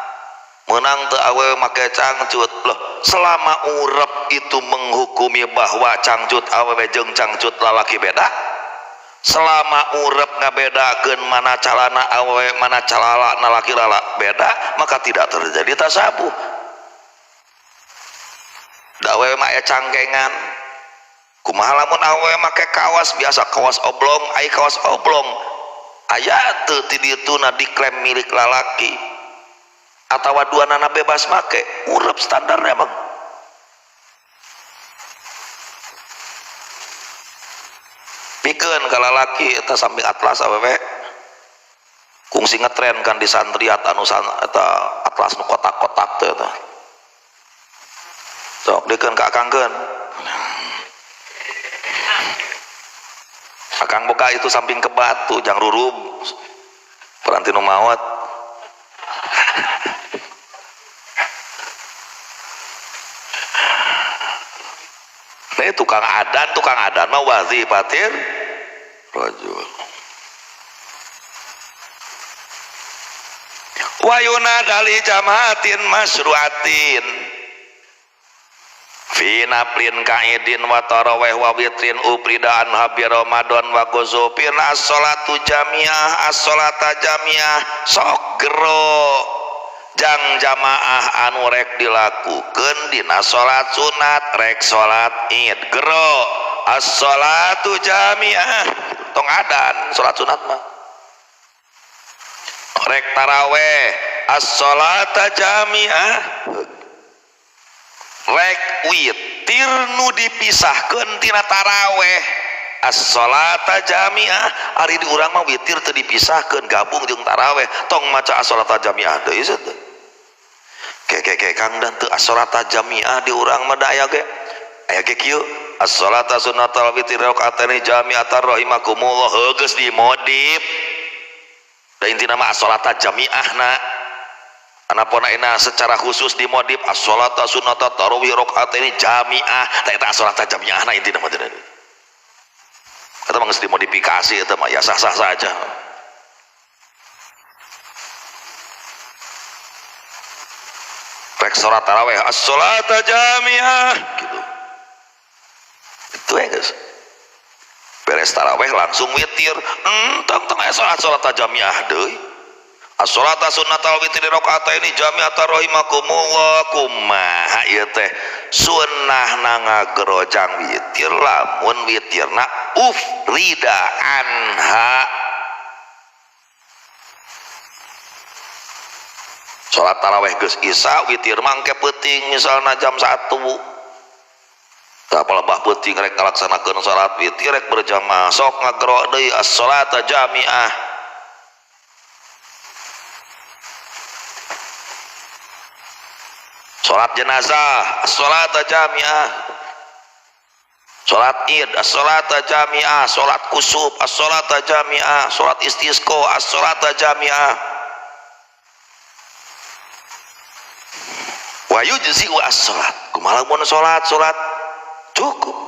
menang teu awewe make cangcut loh selama urep itu menghukumi bahwa cangcut awewe jeung cangcut lalaki beda selama urep ngabedakeun mana calana awewe mana calala lalaki lala beda maka tidak terjadi tasabuh da awewe mah aya cangkengan kumaha lamun awewe make kawas biasa kawas oblong ai kawas oblong aya teu ti ditu na diklaim milik lalaki atawa duanana bebas make urep standarnya bang. Pikeun ka lalaki eta samping atlas awewe kungsi ngetren kan di santriat anu eta atlas nu kotak-kotak teh eta sok dikeun ka akangkeun akang boga itu samping ke batu jang rurub peranti nu maot nah tukang adan mah wazifatir rajul wa yunadali jamaatin masruatin fi naplin kaidin wa tarawih wa witrin upridaan habi ramadan wa gozopin as-salatu jamiah as-salata jamiah sok gero jang jamaah anu rek dilakukeun dina salat sunat rek salat id gero as-salatu jamiah tong adan salat sunat mah rek taraweh as-salata jamiah rek witir nu dipisahkeun tina taraweh as-salata jamiah ari di urang mah witir teu dipisahkeun gabung jeung taraweh tong maca as-salata jamiah deui teh ke kang dan teu as-salata jamiah di urang mah da aya ge kieu as-salata sunnatul witir rakaataini jami'atan rahimakumullah geus dimodif da intina mah as-salata jamiahna anapun ayeuna secara khusus dimodif as-salata sunnatul tarawih rakaataini jami'ah tah eta as-salata jamiahna intina mah teh eta mah geus dimodifikasi eta mah ya sah-sah saja rek salat tarawih as-salata jamiah gitu itu ya guys beres tarawih langsung witir tentang salat jamiah deui as-salata sunnatul witri rakaataini jami'atan rahimakumullah kumaha ieu teh sunnahna ngagerojang witir lamun witirna ufrida anha salat tarawih geus isya witir mangke peuting misalna jam 1 tah palebah peuting rek ngalaksanakeun salat witir rek berjamaah sok ngagero deui as-salata jamiah salat jenazah as-salata jamiah salat id as-salata jamiah salat kusuf as-salata jamiah salat istisqa as-salata jamiah wa yujzi wa as-salat kumaha mun salat cukup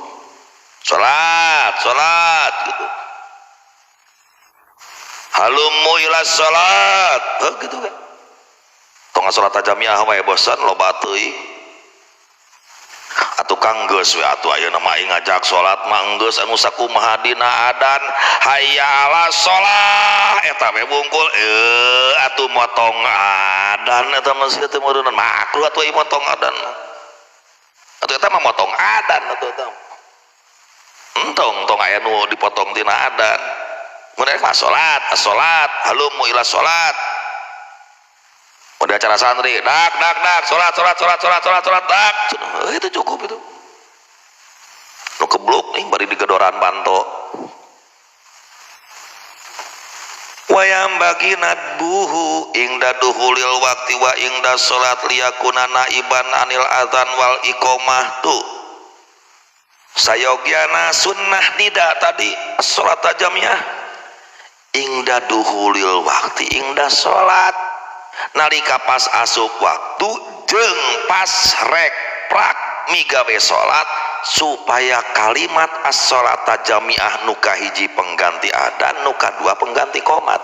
salat gitu halummu ila salat gitu kan tong salat jamiah wae bosan loba teuing atuh kang geus we atuh ayeuna mah ngajak salat mah geus anu sakumaha dina adan hayya ala shalah eta we bungkul atuh motong adan eta mah sieu teh murunan makruh atuh ieu motong adan atuh eta mah motong adan atuh eta tong aya nu dipotong tina adan mun mah salat as-salat halummu ila salat udah acara santri dak salat dak itu cukup itu nu kebluk nih bari digedoran banto wayam bagi nadbuhu ingda duhulil wakti wa ingda salat liyakuna naiban anil adzan wal iqamah tuh sayogiana sunnah nida tadi salat jamiah ingda duhulil wakti ingda salat nalika pas asup waktu jeung pas rek prak migawe salat supaya kalimat as-salata jamiah nu kahiji pengganti adan nu kadua pengganti qomat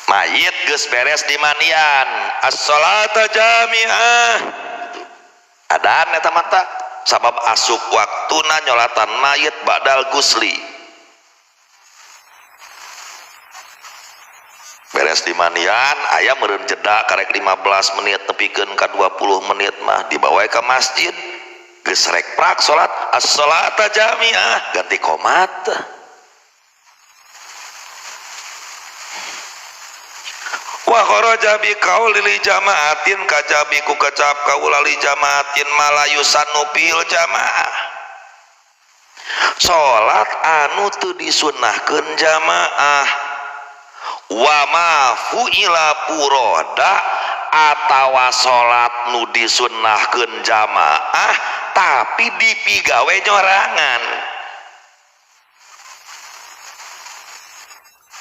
mayit geus beres di manian as-salata jamiah adan eta mata sabab asup waktuna nyolatan mayit badal gusli beres di manian aya meureun jeda karek 15 menit tepikeun ka 20 menit mah dibawa ke masjid geus geus rek prak salat as-salata jamiah ganti qomat. Wa kharaja bi qauli li jamaatin kajabi ku kecap kaula li jamaatin malayusannu fil jamaah. Salat anu teu disunnahkeun jamaah wa ma fu'ila furoda atawa salat nu disunnahkeun jamaah tapi dipigawe nyorangan.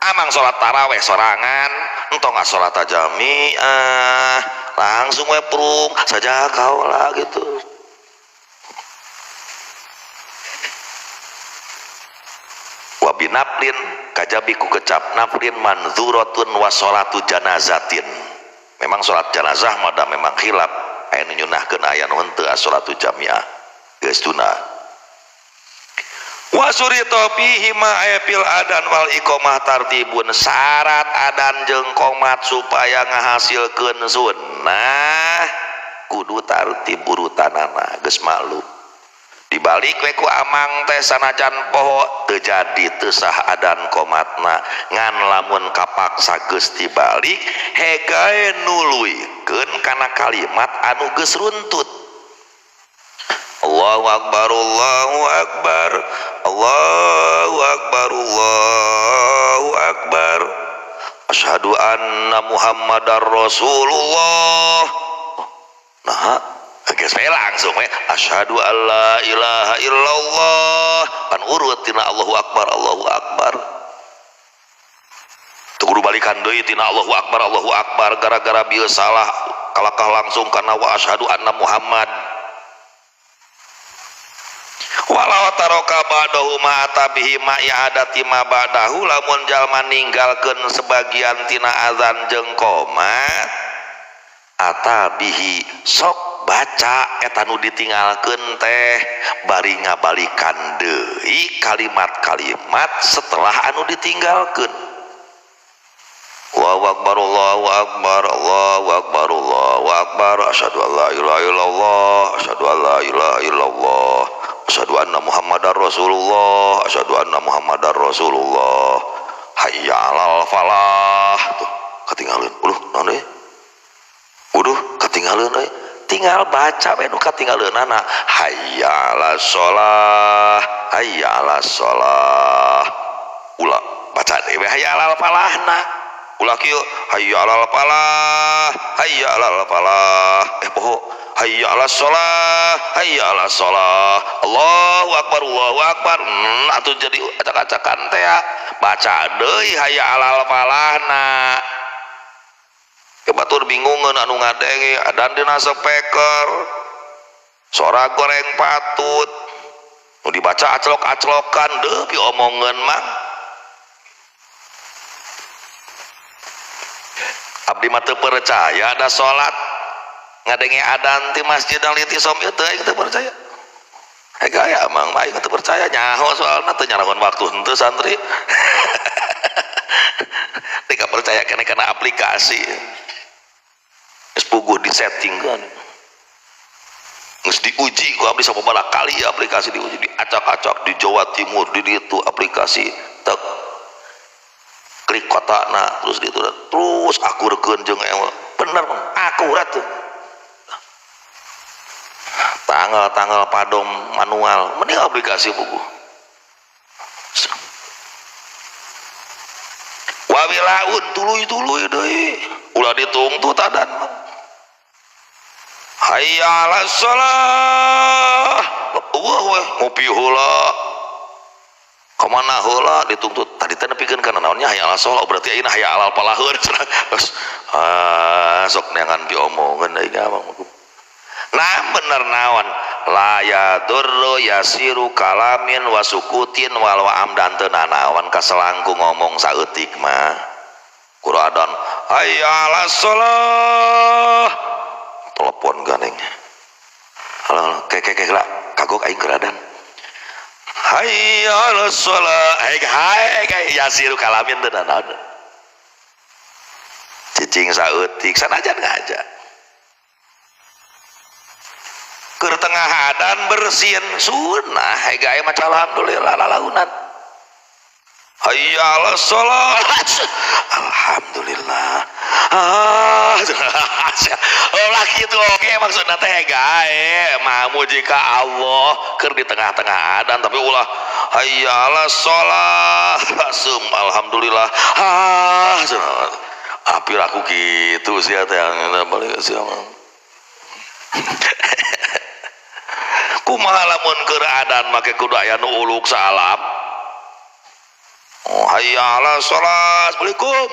Amang sholat taraweh sorangan entong sholat jamiah langsung we prung saja kaulah gitu. Wabi naflin kajabi ku kecap naflin manzuratun wa sholatu janazatin. Memang sholat janazah mada memang khilaf aya nu nyunahkeun aya nu henteu sholatu jamiah geus tuna. Wa surita fihi ma ayfil adan wal iqamah tartibun syarat adan jeung qomat supaya ngahasilkeun sunnah kudu tartib urutanana geus maklum. Dibalik we ku amang teh sanajan poho teu jadi teu sah adan qomatna ngan lamun kapaksa geus dibalik hegae nuluykeun kana kalimat anu geus runtut. Allahu akbar Allahu akbar Allahu akbar Allahu akbar asyhadu anna Muhammadar Rasulullah. Nah, geus we langsung we asyhadu alla ilaha illallah kan urut tina Allahu akbar Allahu akbar. Teu kudu balikan deui tina Allahu akbar gara-gara bieu salah kalakah langsung kana wa asyhadu anna Muhammad. Walau taroka ba'dahu ma atabihi ma i'adati ma ba'dahu lamun jalma ninggalkeun sebagian tina azan jeung qomat atabihi sok baca eta nu ditinggalkeun teh bari ngabalikan deui kalimat-kalimat setelah anu ditinggalkeun. Allahu akbar Allahu akbar Allahu akbar Allahu akbar asyhadu an la ilaha illallah asyhadu an la ilaha illallah asyhadu anna Muhammadar Rasulullah asyhadu anna Muhammadar Rasulullah hayya 'alal falah. Tuh katinggalieun naon deui katinggalieun euy tinggal baca we nu katinggalieunana hayya 'alas shalah hayya 'alas shalah ulah baca deui hayya 'alal falahna ulah kieu hayya 'alal falah hayya 'alal falah poho hayya 'alas shalah hayya 'alas shalah Allahu akbar atuh jadi acak-acakan teh baca deui hayya 'alal falahna. Kebatur bingungeun anu ngadenge adan dina speaker suara goreng patut nu dibaca aclok-aclokan deui pi omongeun mah abdi mah teu percaya ada salat ngadenge adan ti masjid aliti som ieu teu aing teu percaya. Gaya amang mah aing teu percaya nyaho soalna teu nyaraon waktu henteu santri. Tika percaya kana aplikasi. Geus puguh di settingkeun. Geus diuji ku abdi sababaraha kali ya aplikasi diuji diacak-acak di Jawa Timur di ditu aplikasi teu klik kotakna terus ditu terus akurkeun jeung bener akurat tuh. Tanggal padom manual mending aplikasi buku wawilaun tuluy deui ulah ditungtut adan hayya 'alas shalah ngopi heula kamana heula dituntut tadi teh nepikeun kana naonnya hayya 'alas shalah berarti ayeuna hayya 'alal falaheun terus sok neangan diomongeun deui gamang. Nah bener naon la yadurru yasiru kalamin wa sukutin walau amdan teu nanaon kaselangku ngomong saeutik mah kuradon hayya 'alas shalah telepon ganeng halo kek lah kagok aing keradan hayya 'alas shalah hai yasiru kalamin teu nanaon cicing saeutik sanajan ngajak keur tengah adan bersin sunnah gaya maca alhamdulillah lalaunan hayya ala sholat alhamdulillah lah gitu oke maksudnya teh gae mamu jika Allah keur di tengah-tengah adan tapi ulah hayya ala sholat sum alhamdulillah apir aku gitu sih teh balik sih kumaha lamun keur adan make kudu aya nu uluk salam oh hayya ala sholat assalamualaikum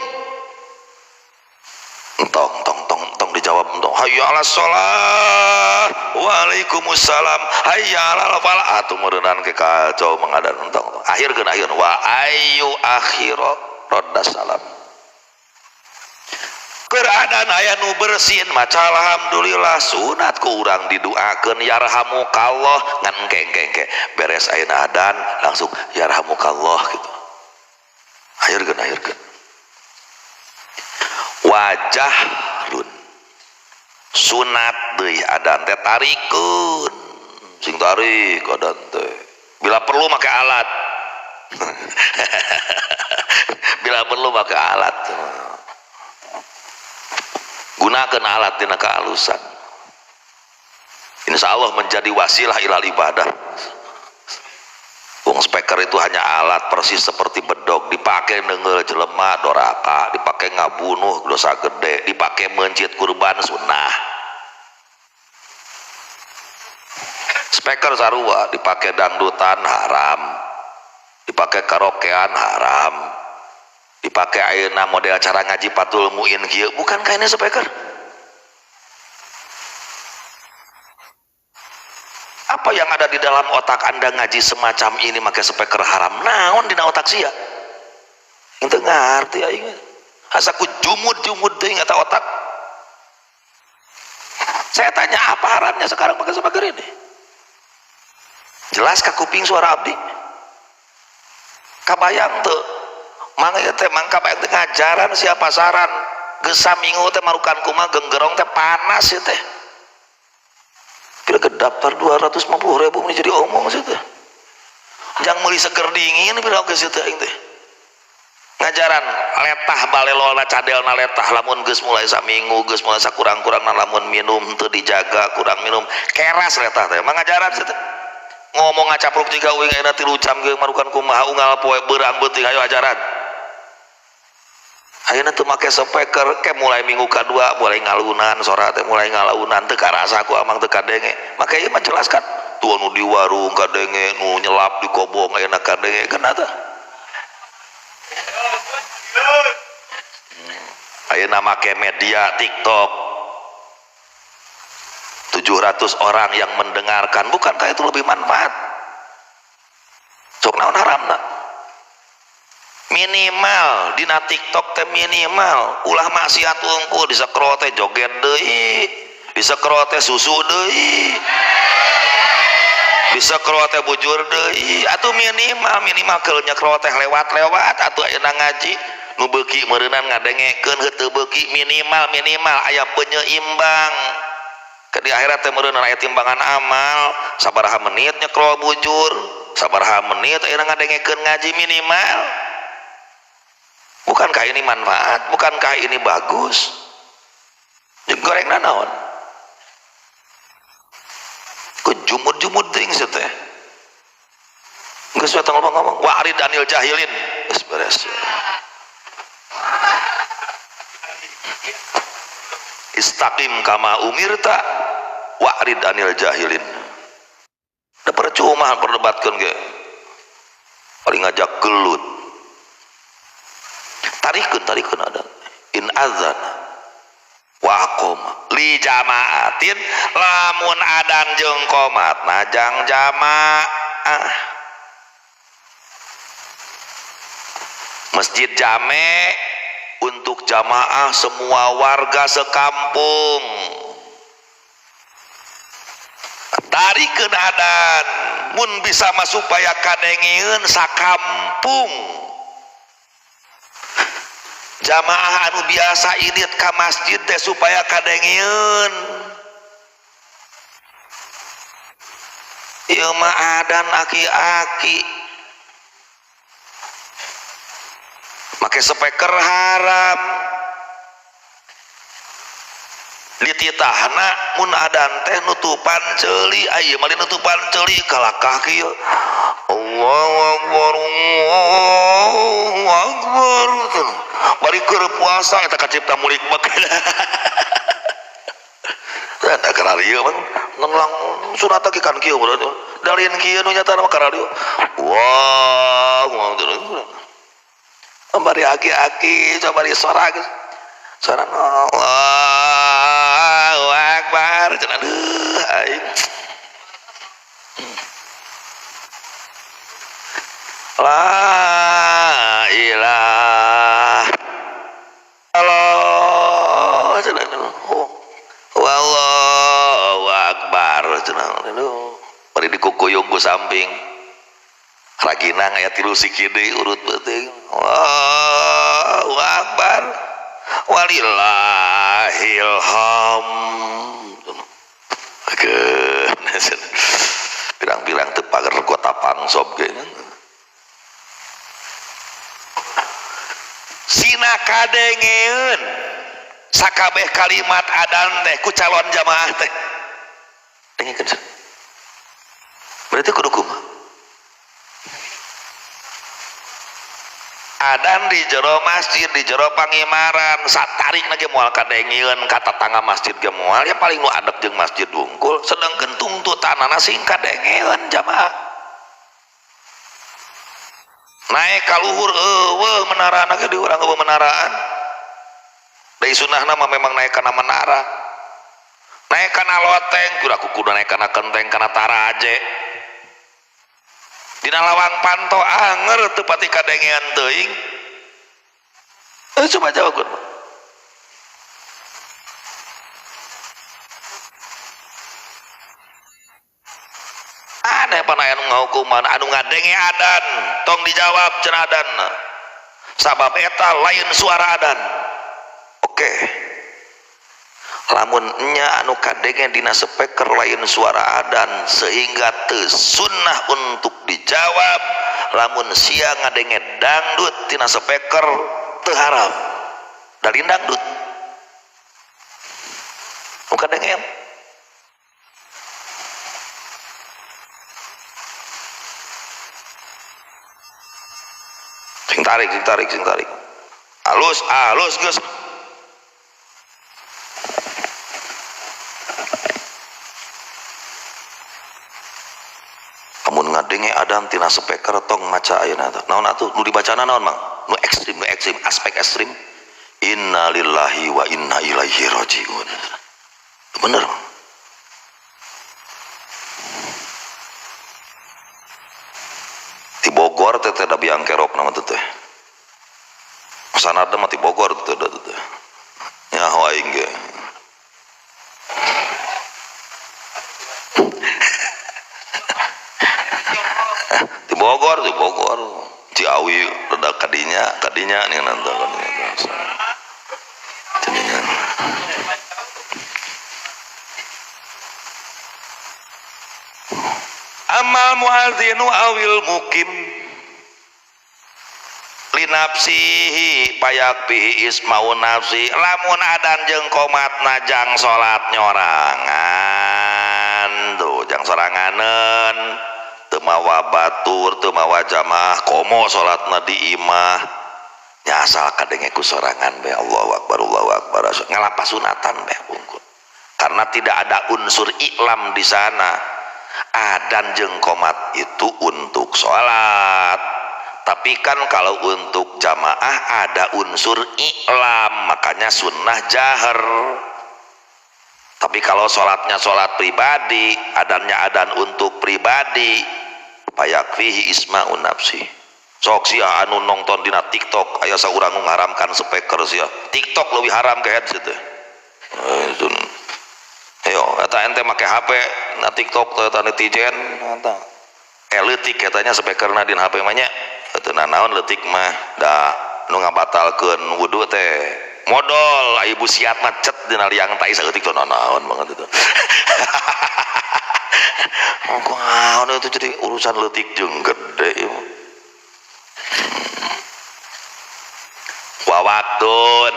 tong dijawab tong hayya ala sholat waalaikumsalam hayya ala falah atuh meureunana ke kacau mengadan tong akhirkeun wa ayu akhira radda salam keadaan aya nu bersin maca alhamdulillah sunat ku urang didoakeun yarhamukallah ngan engke beres ayeuna adan langsung yarhamukallah gitu akhirkeun wajah run sunat deui adan teh tarikeun sing tarik adan teh bila perlu make alat bila perlu make alat gunakan alat dina kehalusan insya Allah menjadi wasilah ilal ibadah. Wong speaker itu hanya alat persis seperti bedog dipakai deungeur jelema doraka dipakai ngabunuh dosa gede dipakai mencit kurban sunnah speaker sarua dipakai dangdutan haram dipakai karaokean haram dipakai ayeuna model acara ngaji patul muin kieu bukan kayaknya speaker apa yang ada di dalam otak anda ngaji semacam ini pakai speaker haram naon dina otak sia ente ngarti aing asa ku jumud deui eta otak saya tanya apa haramnya sekarang pakai speaker ini jelas ka kuping suara abdi kabayang teu mangga teh mangka bae teh ngajaran siapa saran geus saminggu teh marukan kumaha genggerong teh panas ieu teh kira ke daftar 250.000 ini jadi omong sih teh jang meuli seger dingin biraos geus teh aing teh ngajaran letah balelona cadelna letah lamun geus mulai saminggu geus mulai sakurang-kurangna lamun minum teu dijaga kurang minum keras letah teh mah ngajaran sih teh ngomong ngacapruk jiga uing ayeuna 3 jam geus marukan kumaha unggal poe beurang beuting ayo ajaran ayeuna teu make speaker ke mulai minggu kadua mulai ngalunan sora teh mulai ngalunan teu karasa ku amang teu kadenge make ieu mah jelaskan tuh nu di warung kadenge nu nyelap di kobong ayeuna kadenge kana teh ayeuna make media TikTok 700 orang yang mendengarkan bukankah itu lebih manfaat sok naon haramna minimal dina TikTok teh minimal ulah maksiat unggul di scroll teh joget deui di scroll teh susu deui di scroll teh bujur deui atuh minimal keur nyekrol teh lewat atuh ayeuna ngaji nu beuki meureunana ngadengekeun henteu beuki minimal aya penyeimbang ke di akhirat teh meureunana aya timbangan amal sabaraha menit nyekrol bujur sabaraha menit ayeuna ngadengekeun ngaji minimal. Bukankah ini manfaat? Bukankah ini bagus? Goreng naon? Ku jumud ting teh. Geus we ngomong wa arid anil jahilin. Geus beres. Istaqim kama umirta wa arid anil jahilin. Da percuma perdebatkeun ge. Paling ngajak gelut. Tarikeun ada in azan wa qoma li jamaatin lamun adan jeung qomat najang jamaah masjid jame untuk jamaah semua warga sekampung tarikeun adan mun bisa masuk supaya kadengieun sakampung jamaah anu biasa idit ka masjid teh supaya kadengieun ieu mah adan aki-aki make speaker haram dititahna mun adan teh nutupan ceuli aya mah nutupan ceuli kalakah kieu Allahu Akbar Allahu Akbar bari keur puasa eta kacipta mulik meukeun da kararieu mah ngelang sunat ge kan kieu berarti dalin kieu nu nyata mah kararieu wah bari aki-aki coba di sorag sorang Allahu Akbar cenah aing la ilaha illallah cenah wallahu akbar cenah bari dikukuyung ku samping raginang aya 3 sikit deui urut penting Allahu akbar walillahil hamd pirang-pirang teu pager kota pangsob ge sina kadengeun sakabeh kalimat adan teh ku calon jamaah teh dengekeun berarti kudu kumaha adan di jero masjid di jero pangimaran satarik lagi moal kadengieun ka tatangga masjid ge moal ya paling nu adep jeung masjid wungkul sedengkeun tuntutanana sing kadengieun jamaah naik ka luhur eueuh menarana ge di urang eueuh menaraan deui sunahna mah memang naik kana menara naik kana loteng kudu naik kana kenteng kana taraje dina lawang panto anger teu pati kadengean teuing coba jawabkeun aneh panayan ngahukuman anu ngadenge adan tong dijawab cenah adanna sabab eta lain suara adan oke lamun nya anu kadenge dina speaker lain suara adan sehingga teu sunnah untuk dijawab lamun sia ngadenge dangdut tina speaker teu haram dari dangdut nu kadenge sing tarik alus geus ngadenge adan tina speaker tong maca ayeuna teh naon atuh nu dibacana naon mang nu ekstrim aspek ekstrim innalillahi wa inna ilaihi rajiun bener ti Bogor teh da biang kerok nama teh sanadna mah ti Bogor teh nyaho aing ge di Bogor Ciawi rada kadinya nih nonton jadinya amal muadzinu awil mukim linapsihi payakpihi ismau nafsi lamun adan jeung komat najang salat nyorangan tuh jang soranganen mawa batur teu mawa jamaah komo salatna di imah nya asal kadenge ku sorangan be Allahu akbar ngalapas sunatan be bungkul karena tidak ada unsur iklam di sana adan jeung qomat itu untuk sholat tapi kan kalau untuk jamaah ada unsur iklam makanya sunnah jahar tapi kalau sholatnya sholat pribadi adannya adan untuk pribadi payakfihi isma'un nafsi sok sia anu nonton dina TikTok aya saurang ngaramkan speaker sia TikTok leuwih haram ke headset teh ayo eta ente make HP na TikTok teh eta netizen eta leutik katanya speakerna dina HP mah nya teu naon leutik mah da nu ngabatalkeun wudu teh modal ibu siat macet dina liang tai saeutik tuh naon banget itu. Kok naon itu jadi urusan leutik jeung gede. Wawaktun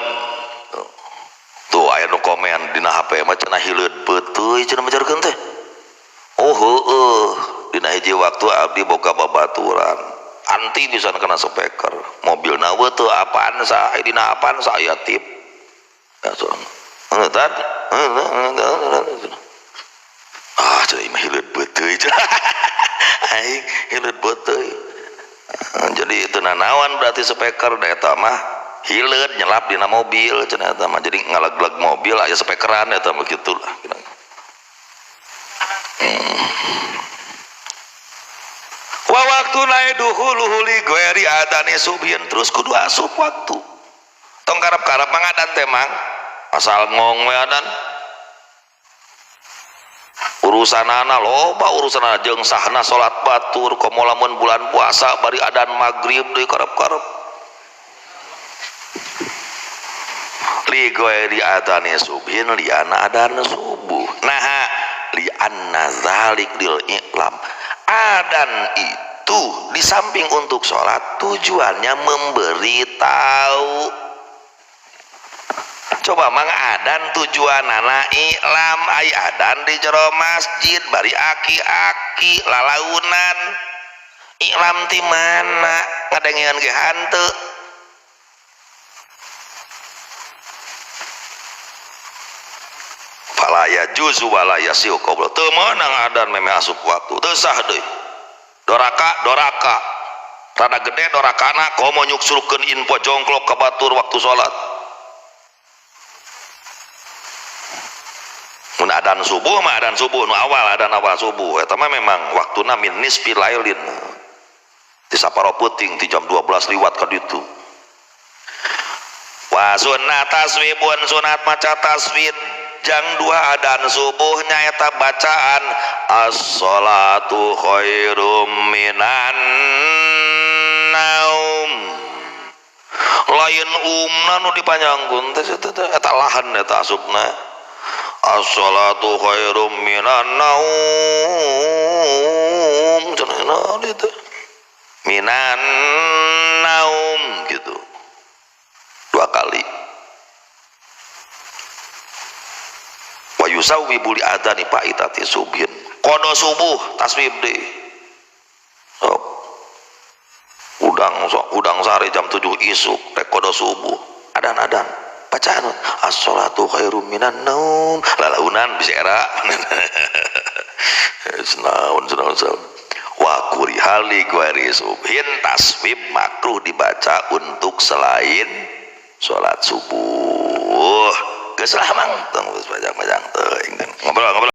tuh aya nu komen dina HP mah cenah hileud beuteuy cenah majarkeun teh. Oh heueuh dina hiji waktu abdi boga babaturan anti pisan kena speaker mobil nawe tuh apaan sa dina apaan sa aya tip ya soalna ngeutan cenah imah hileud beuteuy cenah aing hileud beuteuy. Jadi itu nanawan berarti speaker da eta mah hileud nyelap dina mobil cenah eta mah jadi ngalag-lag mobil aya speakeran eta mah kitu lah. Wa waktu naik duhuluhuli gueri adane subhin terus kudu asup waktu tong karep-karep mangadan temang asal ngong we adan urusanana loba urusanana jeung sahna salat batur komo lamun bulan puasa bari adan magrib deui karep-karep li gueri adane subhin liana adan subuh nah li anna zalik lil i'lam adan itu di samping untuk sholat tujuannya memberitahu. Coba mang adan tujuan anak i'lam ay adan di jero masjid bari aki-aki lalaunan i'lam ti mana ngadengeun ge hanteu falaya juzu walaya siu qabla teu meunang adan meme asup waktu teu sah deui doraka rada gede dorakana komo nyuksulkeun info jongklok ka batur waktu salat mun adan subuh mah adan subuh nu awal adan awal subuh eta mah memang waktuna min nisfi lailin ti saparo peuting ti jam 12 liwat ka ditu wa sunnat taswibun sunat maca taswib jang 2 adan subuh nyaeta bacaan as-sholatu khairum minan naum lain nu dipanjangkeun teh eta lahan eta asupna as-sholatu khairum minan naum cenah itu minan naum gitu 2 kali wa yusawwibu li adani faitati subhin kodo subuh taswib deui udang sare jam 7 isuk rek kodo subuh adan bacaan as-sholatu khairum minan naum lalaunan bisa era senaun wa kurihali guari subhin taswib makruh dibaca untuk selain sholat subuh geus lah mang tong geus pajang-pajang teuing ngobrol